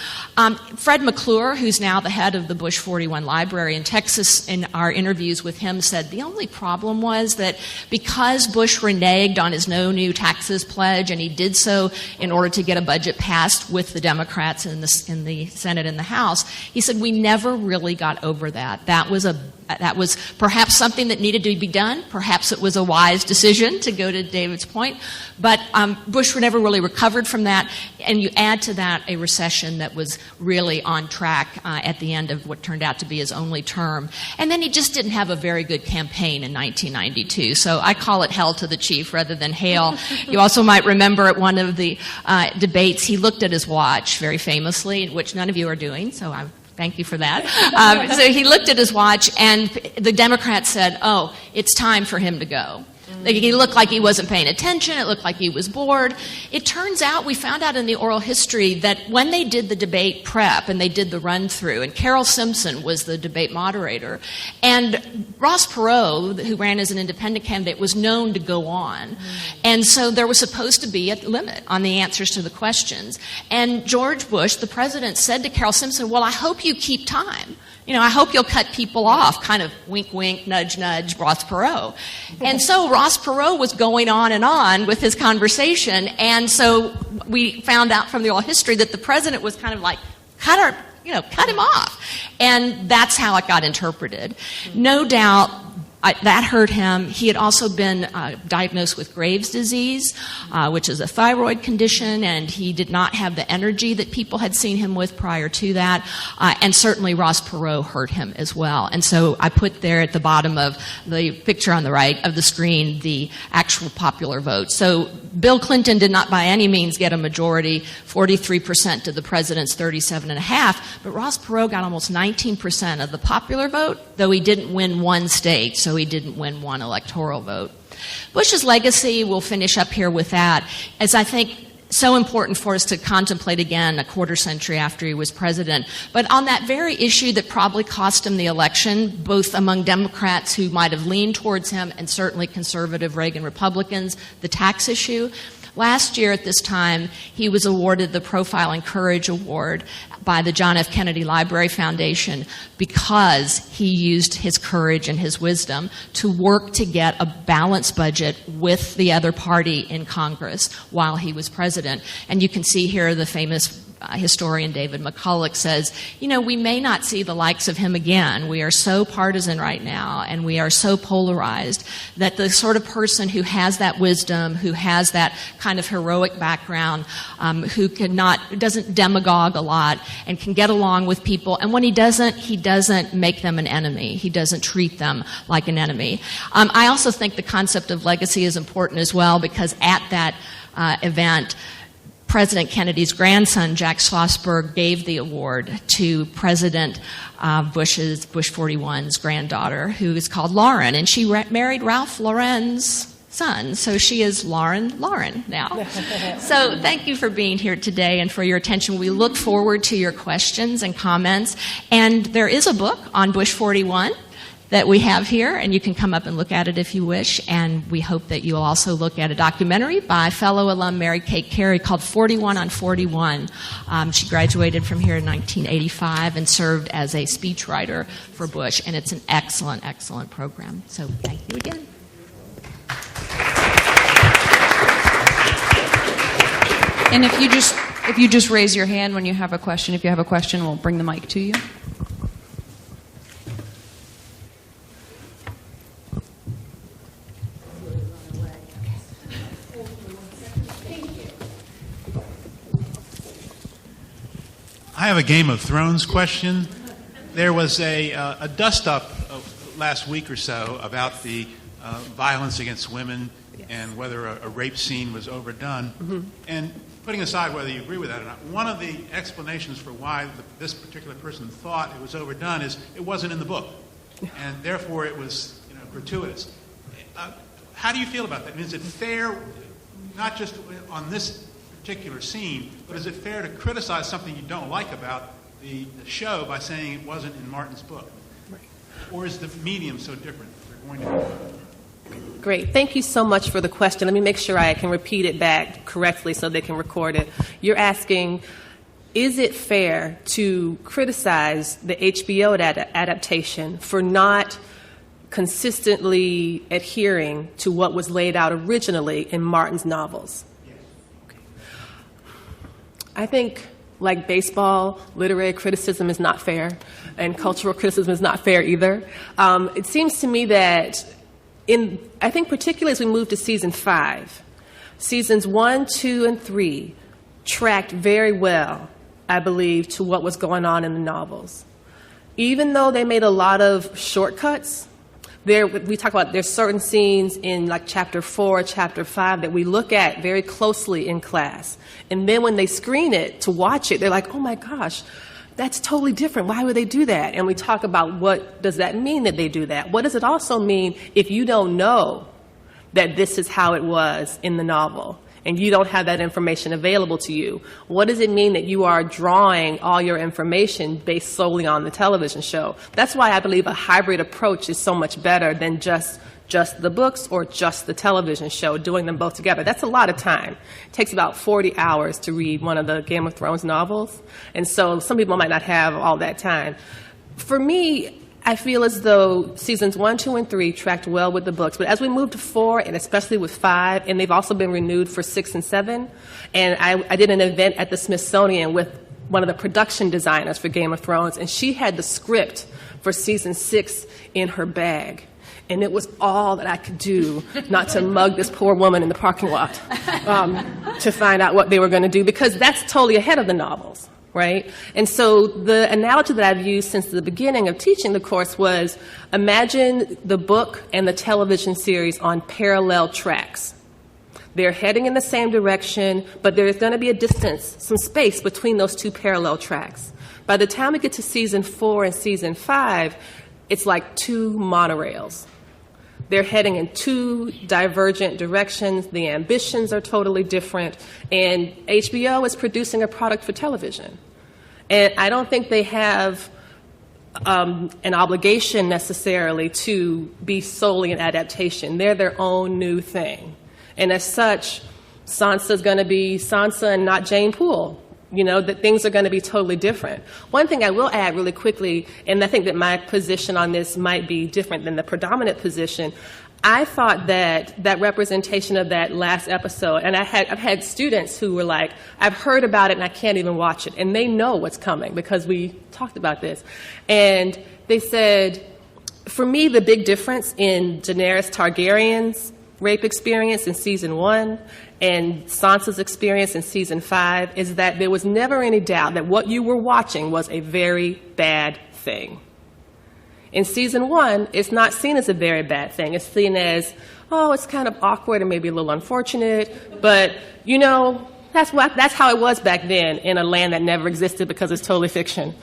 S4: Fred McClure, who's now the head of the Bush 41 Library in Texas, in our interviews with him, said the only problem was that because Bush reneged on his no new taxes pledge, and he did so in order to get a budget passed with the Democrats in the Senate and the House, he said we never really got over that. That was perhaps something that needed to be done. Perhaps it was a wise decision, to go to David's point. But Bush never really recovered from that. And you add to that a recession that was really on track at the end of what turned out to be his only term. And then he just didn't have a very good campaign in 1992. So I call it hell to the chief rather than hail. You also might remember at one of the debates, he looked at his watch very famously, which none of you are doing, so thank you for that. So he looked at his watch, and the Democrats said, oh, it's time for him to go. Like, he looked like he wasn't paying attention. It looked like he was bored. It turns out, we found out in the oral history, that when they did the debate prep and they did the run-through, and Carol Simpson was the debate moderator, and Ross Perot, who ran as an independent candidate, was known to go on. And so there was supposed to be a limit on the answers to the questions. And George Bush, the president, said to Carol Simpson, well, I hope you keep time. You know, I hope you'll cut people off, kind of wink, wink, nudge, nudge, Ross Perot. And so Ross Perot was going on with his conversation, and so we found out from the oral history that the president was kind of like, cut him off. And that's how it got interpreted. No doubt that hurt him. He had also been diagnosed with Graves' disease, which is a thyroid condition, and he did not have the energy that people had seen him with prior to that. And certainly Ross Perot hurt him as well. And so I put there at the bottom of the picture on the right of the screen the actual popular vote. So Bill Clinton did not by any means get a majority, 43% to the president's 37.5%, but Ross Perot got almost 19% of the popular vote, though he didn't win one state, so he didn't win one electoral vote. Bush's legacy, we'll finish up here with that, is I think so important for us to contemplate again a quarter century after he was president. But on that very issue that probably cost him the election, both among Democrats who might have leaned towards him and certainly conservative Reagan Republicans, the tax issue, last year at this time, he was awarded the Profile and Courage Award by the John F. Kennedy Library Foundation because he used his courage and his wisdom to work to get a balanced budget with the other party in Congress while he was president. And you can see here the famous historian David McCulloch says, we may not see the likes of him again. We are so partisan right now, and we are so polarized that the sort of person who has that wisdom, who has that kind of heroic background, who doesn't demagogue a lot and can get along with people. And when he doesn't make them an enemy. He doesn't treat them like an enemy. I also think the concept of legacy is important as well, because at that event, President Kennedy's grandson, Jack Schlossberg, gave the award to President Bush 41's granddaughter, who is called Lauren, and she married Ralph Lauren's son, so she is Lauren now. So thank you for being here today and for your attention. We look forward to your questions and comments, and there is a book on Bush 41 that we have here, and you can come up and look at it if you wish. And we hope that you'll also look at a documentary by fellow alum Mary Kate Carey called 41 on 41. She graduated from here in 1985 and served as a speechwriter for Bush, and it's an excellent, excellent program. So thank you again.
S5: And if you just raise your hand when you have a question, if you have a question, we'll bring the mic to you.
S6: I have a Game of Thrones question. There was a dust-up last week or so about the violence against women and whether a rape scene was overdone. Mm-hmm. And putting aside whether you agree with that or not, one of the explanations for why this particular person thought it was overdone is it wasn't in the book, and therefore it was gratuitous. How do you feel about that? I mean, is it fair, not just on this particular scene, but is it fair to criticize something you don't like about the show by saying it wasn't in Martin's book? Right. Or is the medium so different?
S3: Great. Thank you so much for the question. Let me make sure I can repeat it back correctly so they can record it. You're asking, is it fair to criticize the HBO adaptation for not consistently adhering to what was laid out originally in Martin's novels? I think, like baseball, literary criticism is not fair, and cultural criticism is not fair either. It seems to me that I think particularly as we move to season 5, seasons 1, 2, and 3 tracked very well, I believe, to what was going on in the novels. Even though they made a lot of shortcuts, we talk about there's certain scenes in like chapter 4, chapter 5 that we look at very closely in class. And then when they screen it to watch it, they're like, oh my gosh, that's totally different. Why would they do that? And we talk about what does that mean that they do that? What does it also mean if you don't know that this is how it was in the novel and you don't have that information available to you? What does it mean that you are drawing all your information based solely on the television show? That's why I believe a hybrid approach is so much better than just the books or just the television show, doing them both together. That's a lot of time. It takes about 40 hours to read one of the Game of Thrones novels, and so some people might not have all that time. For me, I feel as though seasons 1, 2, and 3 tracked well with the books, but as we move to 4, and especially with 5, and they've also been renewed for 6 and 7, and I did an event at the Smithsonian with one of the production designers for Game of Thrones, and she had the script for season 6 in her bag. And it was all that I could do not to mug this poor woman in the parking lot to find out what they were going to do, because that's totally ahead of the novels, right? And so the analogy that I've used since the beginning of teaching the course was, imagine the book and the television series on parallel tracks. They're heading in the same direction, but there's going to be a distance, some space between those two parallel tracks. By the time we get to season 4 and season 5, it's like 2 monorails. They're heading in 2 divergent directions. The ambitions are totally different. And HBO is producing a product for television. And I don't think they have an obligation necessarily to be solely an adaptation. They're their own new thing. And as such, Sansa's going to be Sansa and not Jane Poole that things are going to be totally different. One thing I will add really quickly, and I think that my position on this might be different than the predominant position, I thought that representation of that last episode, and I've had students who were like, I've heard about it and I can't even watch it, and they know what's coming because we talked about this. And they said, for me, the big difference in Daenerys Targaryen's rape experience in season 1 and Sansa's experience in season 5 is that there was never any doubt that what you were watching was a very bad thing. In season 1, it's not seen as a very bad thing. It's seen as, oh, it's kind of awkward and maybe a little unfortunate, but, that's how it was back then in a land that never existed because it's totally fiction.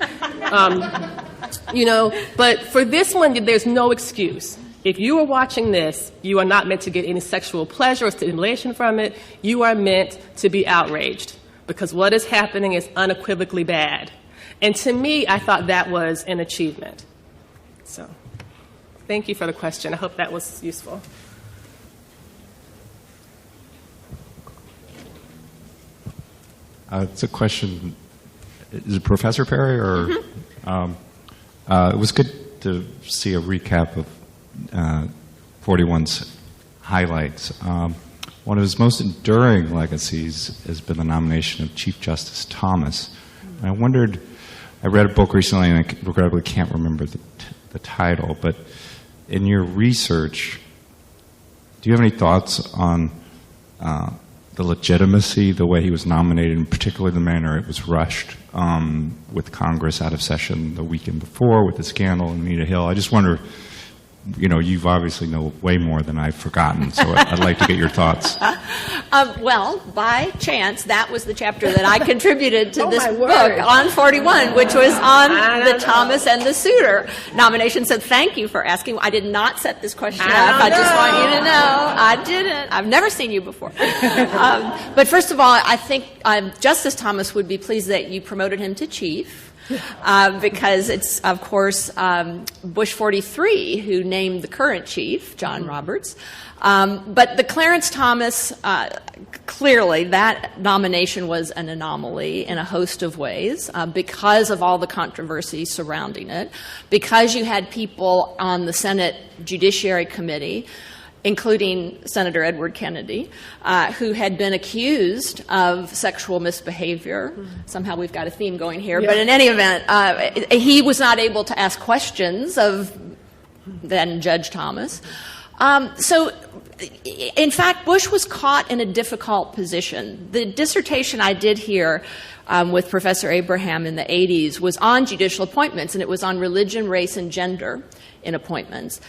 S3: But for this one, there's no excuse. If you are watching this, you are not meant to get any sexual pleasure or stimulation from it. You are meant to be outraged because what is happening is unequivocally bad. And to me, I thought that was an achievement. So, thank you for the question. I hope that was useful.
S7: It's a question. Is it Professor Perry or? It was good to see a recap of 41's highlights. One of his most enduring legacies has been the nomination of Chief Justice Thomas. And I wondered, I read a book recently, and I regrettably can't remember the title, but in your research, do you have any thoughts on the legitimacy, the way he was nominated, and particularly the manner it was rushed with Congress out of session the weekend before with the scandal in Anita Hill? I just wonder, you've obviously know way more than I've forgotten, so I'd like to get your thoughts.
S4: Well, by chance, that was the chapter that I contributed to this book on 41, which was on the Thomas and the Souter nomination. So thank you for asking. I did not set this question up. I just want you to know I didn't. I've never seen you before. But first of all, I think Justice Thomas would be pleased that you promoted him to chief. Because it's, of course, Bush 43 who named the current chief, John Roberts. But the Clarence Thomas, clearly that nomination was an anomaly in a host of ways because of all the controversy surrounding it, because you had people on the Senate Judiciary Committee, including Senator Edward Kennedy, who had been accused of sexual misbehavior. Somehow we've got a theme going here. Yeah. But in any event, he was not able to ask questions of then Judge Thomas. So, in fact, Bush was caught in a difficult position. The dissertation I did here with Professor Abraham in the 80s was on judicial appointments, and it was on religion, race, and gender in appointments.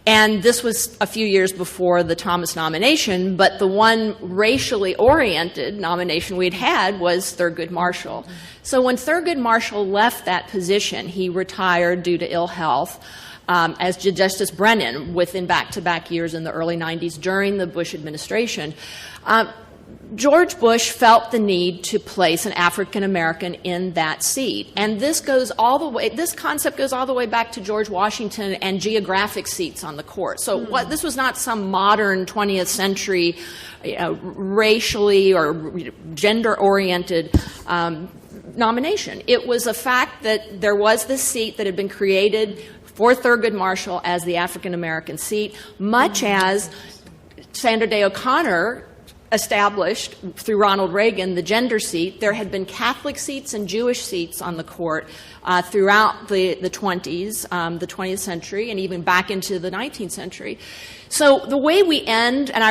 S4: And this was a few years before the Thomas nomination, but the one racially oriented nomination we'd had was Thurgood Marshall. So when Thurgood Marshall left that position, he retired due to ill health, as did Justice Brennan within back-to-back years in the early 90s during the Bush administration. George Bush felt the need to place an African American in that seat. And this concept goes all the way back to George Washington and geographic seats on the court. So this was not some modern 20th century racially or gender-oriented nomination. It was a fact that there was this seat that had been created for Thurgood Marshall as the African American seat, much as Sandra Day O'Connor established through Ronald Reagan the gender seat. There had been Catholic seats and Jewish seats on the court throughout the 20s, the 20th century, and even back into the 19th century. So the way we end, and I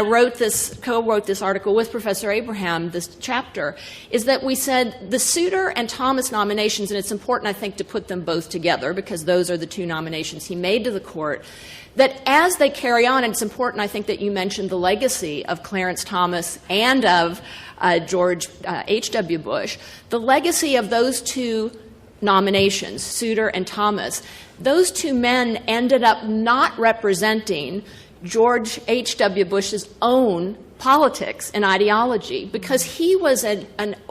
S4: co-wrote this article with Professor Abraham, this chapter, is that we said the Souter and Thomas nominations, and it's important, I think, to put them both together because those are the two nominations he made to the court, that as they carry on, and it's important, I think, that you mentioned the legacy of Clarence Thomas and of George H.W. Bush, the legacy of those two nominations, Souter and Thomas, those two men ended up not representing George H.W. Bush's own politics and ideology because he was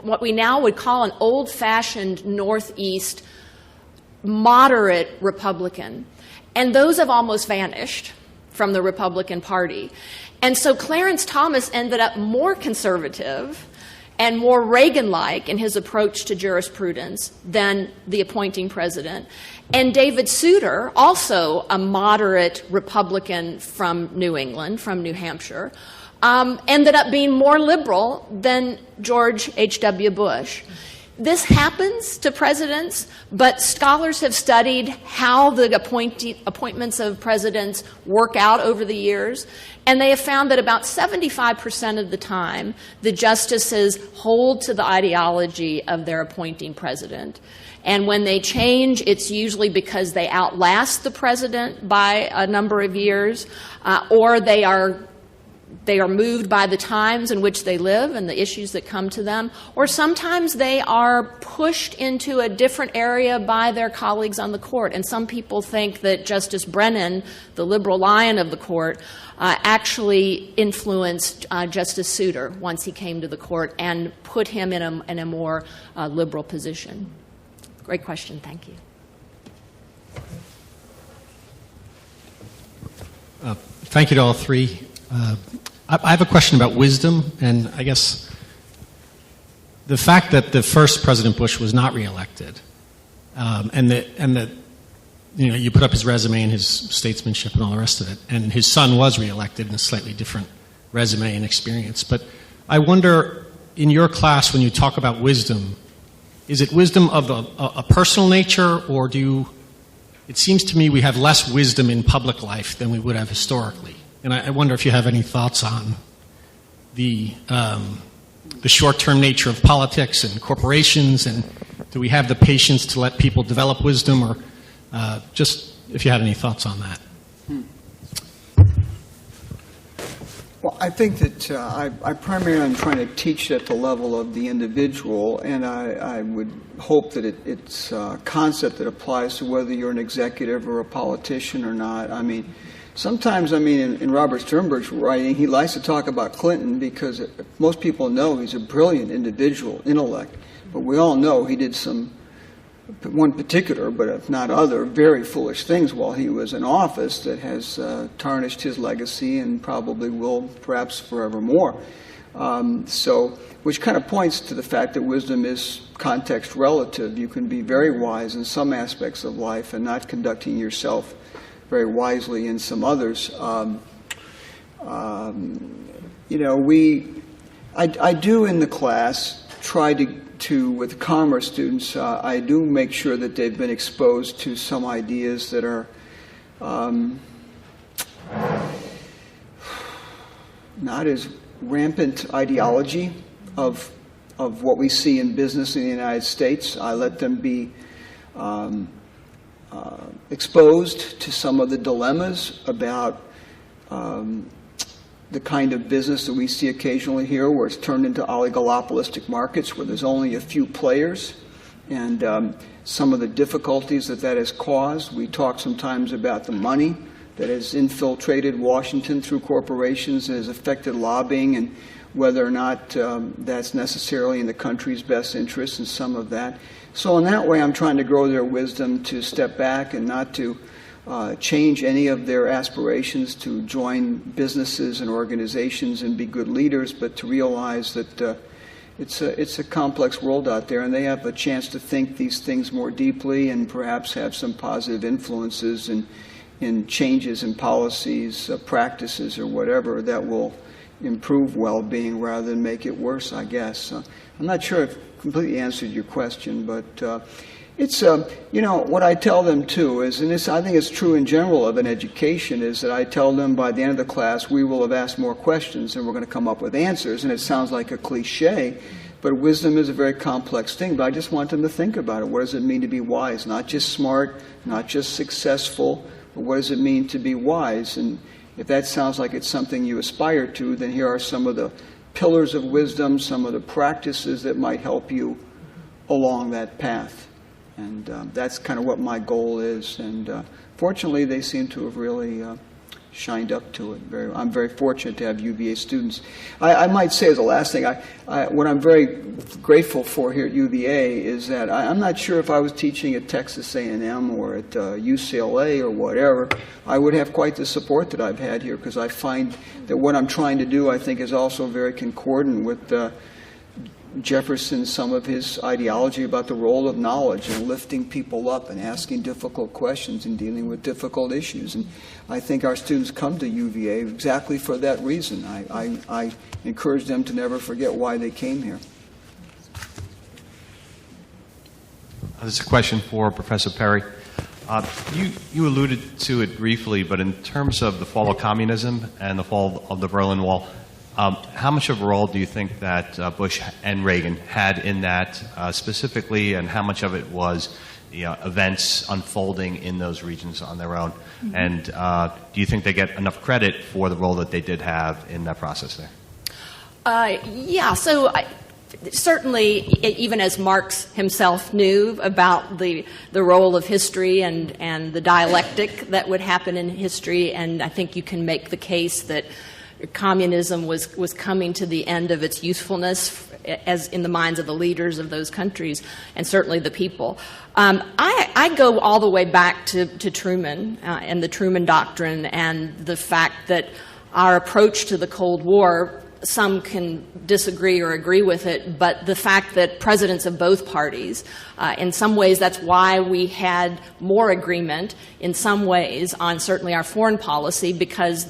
S4: what we now would call an old-fashioned Northeast moderate Republican. And those have almost vanished from the Republican Party. And so Clarence Thomas ended up more conservative
S8: and more Reagan-like in his approach to jurisprudence than the appointing president. And David Souter, also a moderate Republican from New England, from New Hampshire, ended up being more liberal than George H.W. Bush. This happens to presidents, but scholars have studied how the appointments of presidents work out over the years, and they have found that about 75% of the time, the justices hold to the ideology of their appointing president. And when they change, it's usually because they outlast the president by a number of years, or they are moved by the times in which they live and the issues that come to them, or sometimes they are pushed into a different area by their colleagues on the court. And some people think that Justice Brennan, the liberal lion of the court, actually influenced Justice Souter once he came to the court and put him in a more liberal position. Great question. Thank you.
S9: Thank you to all three. I have a question about wisdom, and I guess the fact that the first President Bush was not reelected, and that you put up his resume and his statesmanship and all the rest of it, and his son was reelected in a slightly different resume and experience. But I wonder, in your class, when you talk about wisdom, is it wisdom of a personal nature, or it seems to me we have less wisdom in public life than we would have historically. And I wonder if you have any thoughts on the short-term nature of politics and corporations, and do we have the patience to let people develop wisdom, or just if you had any thoughts on that.
S2: Well, I think that I primarily am trying to teach at the level of the individual, and I would hope that it's a concept that applies to whether you're an executive or a politician or not. I mean, sometimes, in Robert Sternberg's writing, he likes to talk about Clinton because most people know he's a brilliant individual, intellect, but we all know he did one particular, but if not other, very foolish things while he was in office that has tarnished his legacy and probably will perhaps forevermore. Which kind of points to the fact that wisdom is context relative. You can be very wise in some aspects of life and not conducting yourself very wisely in some others. I do in the class try to with commerce students, I do make sure that they've been exposed to some ideas that are not as rampant ideology of what we see in business in the United States. I let them be exposed to some of the dilemmas about the kind of business that we see occasionally here, where it's turned into oligopolistic markets, where there's only a few players, and some of the difficulties that has caused. We talk sometimes about the money that has infiltrated Washington through corporations and has affected lobbying, and whether or not that's necessarily in the country's best interest, and some of that. So in that way, I'm trying to grow their wisdom to step back and not to change any of their aspirations to join businesses and organizations and be good leaders, but to realize that it's a complex world out there, and they have a chance to think these things more deeply and perhaps have some positive influences in changes in policies, practices, or whatever that will improve well-being rather than make it worse, I guess. I'm not sure I've completely answered your question, but it's, what I tell them too is, and I think it's true in general of an education, is that I tell them by the end of the class we will have asked more questions and we're going to come up with answers. And it sounds like a cliche, but wisdom is a very complex thing. But I just want them to think about it. What does it mean to be wise? Not just smart, not just successful, but what does it mean to be wise? And if that sounds like it's something you aspire to, then here are some of the pillars of wisdom, some of the practices that might help you along that path. And that's kind of what my goal is. And fortunately, they seem to have really shined up to it. I'm very fortunate to have UVA students. I might say as a last thing, what I'm very grateful for here at UVA is that I'm not sure if I was teaching at Texas A&M or at UCLA or whatever, I would have quite the support that I've had here, because I find that what I'm trying to do, I think, is also very concordant with Jefferson some of his ideology about the role of knowledge and lifting people up and asking difficult questions and dealing with difficult issues. And I think our students come to UVA exactly for that reason. I encourage them to never forget why they came here.
S10: This is a question for Professor Perry. You alluded to it briefly, but in terms of the fall of communism and the fall of the Berlin Wall, how much of a role do you think that Bush and Reagan had in that specifically, and how much of it was events unfolding in those regions on their own? Mm-hmm. And do you think they get enough credit for the role that they did have in that process there?
S8: Certainly, even as Marx himself knew about the role of history and the dialectic that would happen in history, and I think you can make the case that communism was coming to the end of its usefulness as in the minds of the leaders of those countries, and certainly the people. I go all the way back to Truman and the Truman Doctrine and the fact that our approach to the Cold War, some can disagree or agree with it, but the fact that presidents of both parties, in some ways that's why we had more agreement in some ways on certainly our foreign policy, because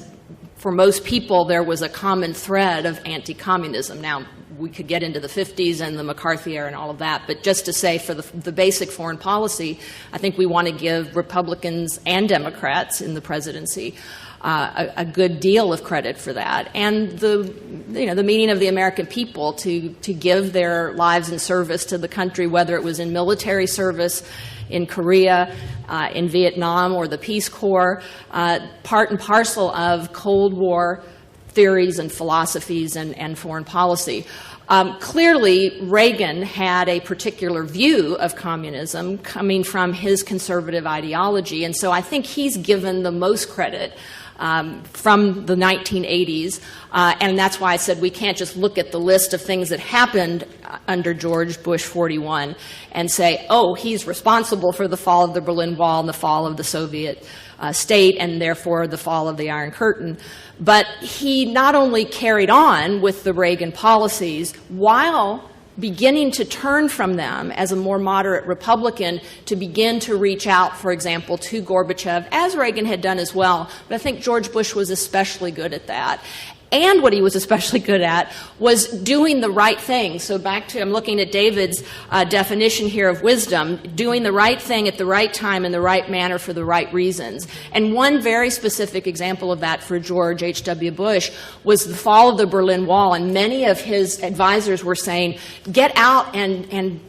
S8: for most people there was a common thread of anti-communism. Now, we could get into the 50s and the McCarthy era and all of that, but just to say for the basic foreign policy, I think we want to give Republicans and Democrats in the presidency a good deal of credit for that, and the meaning of the American people to give their lives in service to the country, whether it was in military service in Korea, in Vietnam, or the Peace Corps, part and parcel of Cold War theories and philosophies and foreign policy. Clearly, Reagan had a particular view of communism coming from his conservative ideology, and so I think he's given the most credit from the 1980s, and that's why I said we can't just look at the list of things that happened under George Bush 41 and say, oh, he's responsible for the fall of the Berlin Wall and the fall of the Soviet state and therefore the fall of the Iron Curtain. But he not only carried on with the Reagan policies while beginning to turn from them as a more moderate Republican to begin to reach out, for example, to Gorbachev, as Reagan had done as well. But I think George Bush was especially good at that. And what he was especially good at was doing the right thing. So back to, I'm looking at David's definition here of wisdom, doing the right thing at the right time in the right manner for the right reasons. And one very specific example of that for George H.W. Bush was the fall of the Berlin Wall. And many of his advisors were saying, get out and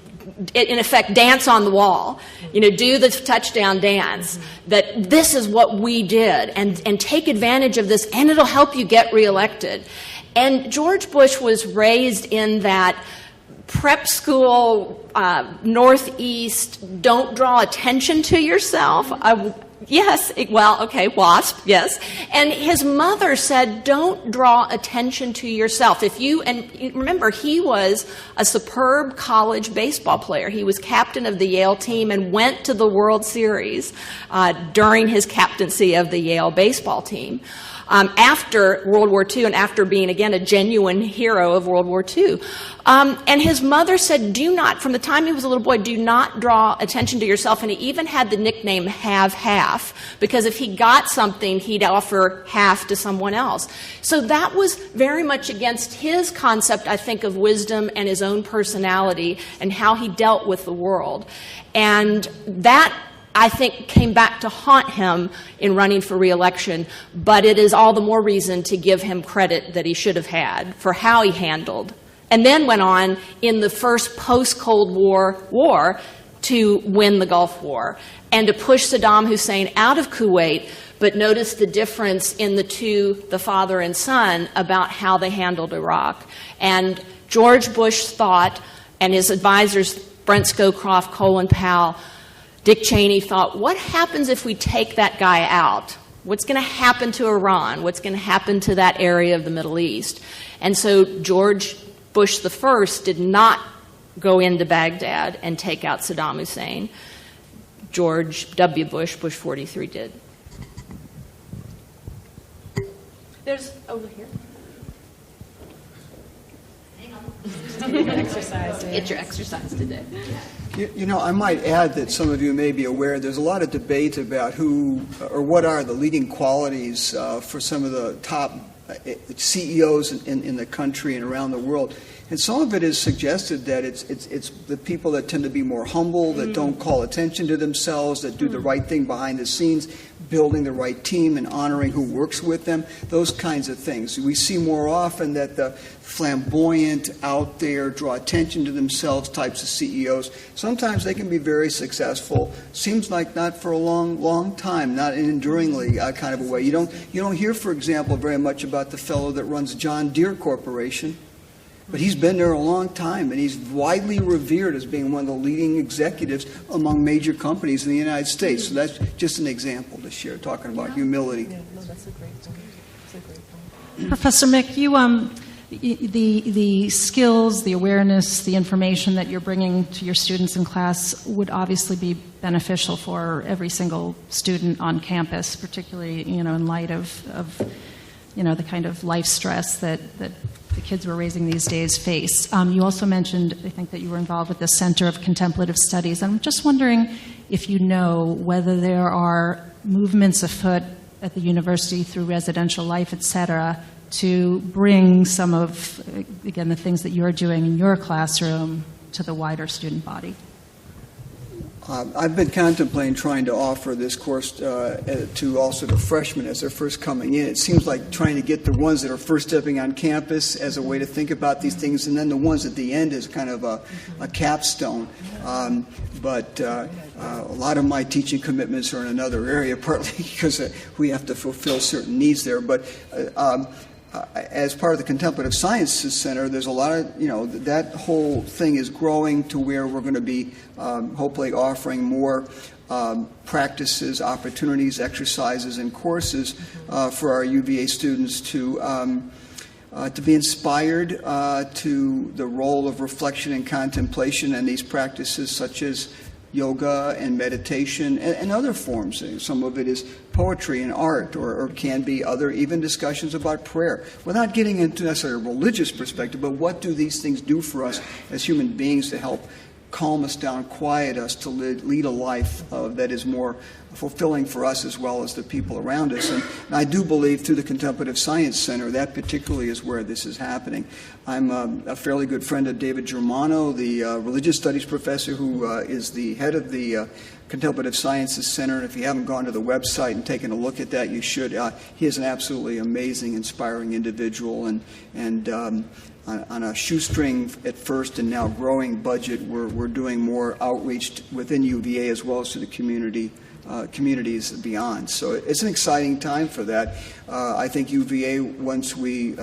S8: in effect, dance on the wall, do the touchdown dance, that this is what we did, and take advantage of this, and it'll help you get reelected. And George Bush was raised in that prep school, Northeast, don't draw attention to yourself. WASP, yes. And his mother said, don't draw attention to yourself. And remember, he was a superb college baseball player. He was captain of the Yale team and went to the World Series during his captaincy of the Yale baseball team. After World War II and after being, again, a genuine hero of World War II. And his mother said, from the time he was a little boy, do not draw attention to yourself. And he even had the nickname have-half, because if he got something, he'd offer half to someone else. So that was very much against his concept, I think, of wisdom and his own personality and how he dealt with the world. And that, I think, came back to haunt him in running for re-election, but it is all the more reason to give him credit that he should have had for how he handled, and then went on in the first post-Cold War to win the Gulf War and to push Saddam Hussein out of Kuwait. But notice the difference in the father and son, about how they handled Iraq. And George Bush thought, and his advisors, Brent Scowcroft, Colin Powell, Dick Cheney, thought, what happens if we take that guy out? What's going to happen to Iran? What's going to happen to that area of the Middle East? And so George Bush I did not go into Baghdad and take out Saddam Hussein. George W. Bush 43, did. There's over here. Hang on. Get your exercise today.
S2: I might add that some of you may be aware there's a lot of debate about who or what are the leading qualities for some of the top CEOs in the country and around the world. And some of it is suggested that it's the people that tend to be more humble, that don't call attention to themselves, that do the right thing behind the scenes, building the right team and honoring who works with them, those kinds of things. We see more often that the flamboyant, out there, draw attention to themselves types of CEOs, sometimes they can be very successful. Seems like not for a long time, not an enduringly kind of a way. You don't hear, for example, very much about the fellow that runs John Deere Corporation. But he's been there a long time, and he's widely revered as being one of the leading executives among major companies in the United States. So that's just an example to share, talking about humility.
S3: Yeah, no, that's a great point.
S11: Professor Mick, the skills, the awareness, the information that you're bringing to your students in class would obviously be beneficial for every single student on campus, particularly in light of the kind of life stress that the kids we're raising these days face. You also mentioned, I think, that you were involved with the Center of Contemplative Studies. I'm just wondering if you know whether there are movements afoot at the university through residential life, et cetera, to bring some of, again, the things that you're doing in your classroom to the wider student body.
S2: I've been contemplating trying to offer this course to also the freshmen as they're first coming in. It seems like trying to get the ones that are first stepping on campus as a way to think about these things, and then the ones at the end as kind of a capstone. But a lot of my teaching commitments are in another area, partly because we have to fulfill certain needs there. But as part of the Contemplative Sciences Center, there's a lot of, that whole thing is growing to where we're going to be hopefully offering more practices, opportunities, exercises, and courses for our UVA students to be inspired to the role of reflection and contemplation and these practices such as yoga and meditation and other forms. Some of it is poetry and art, or can be other even discussions about prayer, without getting into necessarily a religious perspective, but what do these things do for us as human beings to help calm us down, quiet us, to lead a life that is more fulfilling for us as well as the people around us. And I do believe through the Contemplative Science Center, that particularly is where this is happening. I'm a fairly good friend of David Germano, the religious studies professor who is the head of the Contemplative Sciences Center. And if you haven't gone to the website and taken a look at that, you should. He is an absolutely amazing, inspiring individual, and on a shoestring at first and now growing budget, we're doing more outreach within UVA as well as to the communities beyond. So it's an exciting time for that. I think UVA, once we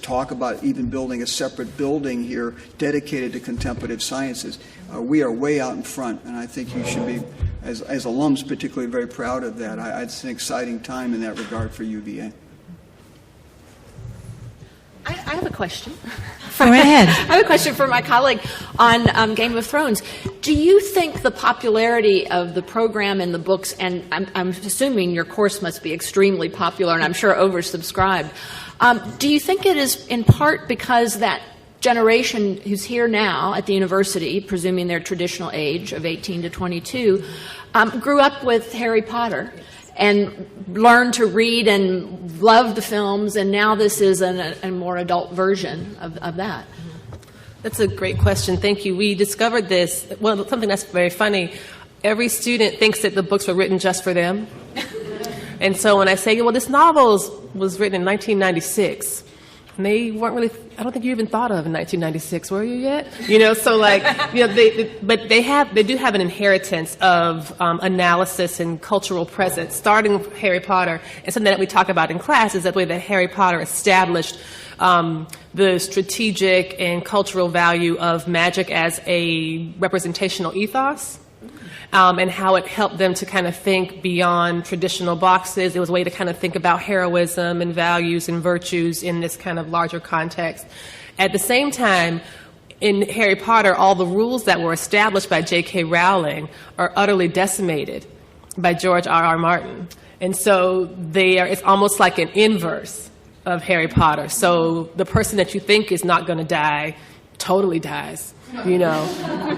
S2: talk about even building a separate building here dedicated to contemplative sciences, we are way out in front, and I think you should be, as alums particularly, very proud of that. It's an exciting time in that regard for UVA.
S8: I have a question.
S11: Go ahead.
S8: I have a question for my colleague on Game of Thrones. Do you think the popularity of the program and the books, and I'm assuming your course must be extremely popular and I'm sure oversubscribed, do you think it is in part because that generation who's here now at the university, presuming their traditional age of 18 to 22, grew up with Harry Potter and learned to read and love the films, and now this is a more adult version of that?
S3: That's a great question. Thank you. We discovered this, well, something that's very funny. Every student thinks that the books were written just for them. And so when I say, well, this novel was written in 1996, and they weren't really, I don't think you even thought of in 1996, were you yet? So but they do have an inheritance of analysis and cultural presence, starting with Harry Potter. And something that we talk about in class is that way that Harry Potter established the strategic and cultural value of magic as a representational ethos. And how it helped them to kind of think beyond traditional boxes. It was a way to kind of think about heroism and values and virtues in this kind of larger context. At the same time, in Harry Potter, all the rules that were established by J.K. Rowling are utterly decimated by George R.R. Martin. And so it's almost like an inverse of Harry Potter. So the person that you think is not going to die totally dies, you know,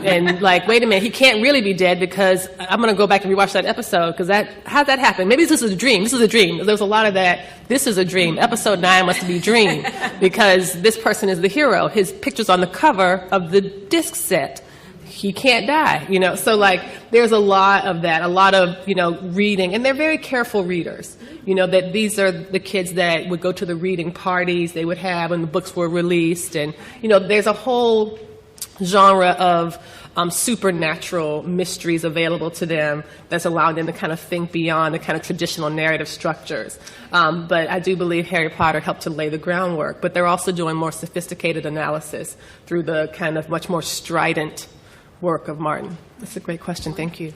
S3: and like, wait a minute, he can't really be dead because I'm going to go back and rewatch that episode because how'd that happen? Maybe this is a dream. This is a dream. There's a lot of that. This is a dream. Episode 9 must be dream because this person is the hero. His picture's on the cover of the disc set. He can't die, you know. So like, there's a lot of that, a lot of, you know, reading, and they're very careful readers. You know, that these are the kids that would go to the reading parties they would have when the books were released. And, you know, there's a whole genre of supernatural mysteries available to them that's allowing them to kind of think beyond the kind of traditional narrative structures. But I do believe Harry Potter helped to lay the groundwork. But they're also doing more sophisticated analysis through the kind of much more strident work of Martin. That's a great question. Thank you.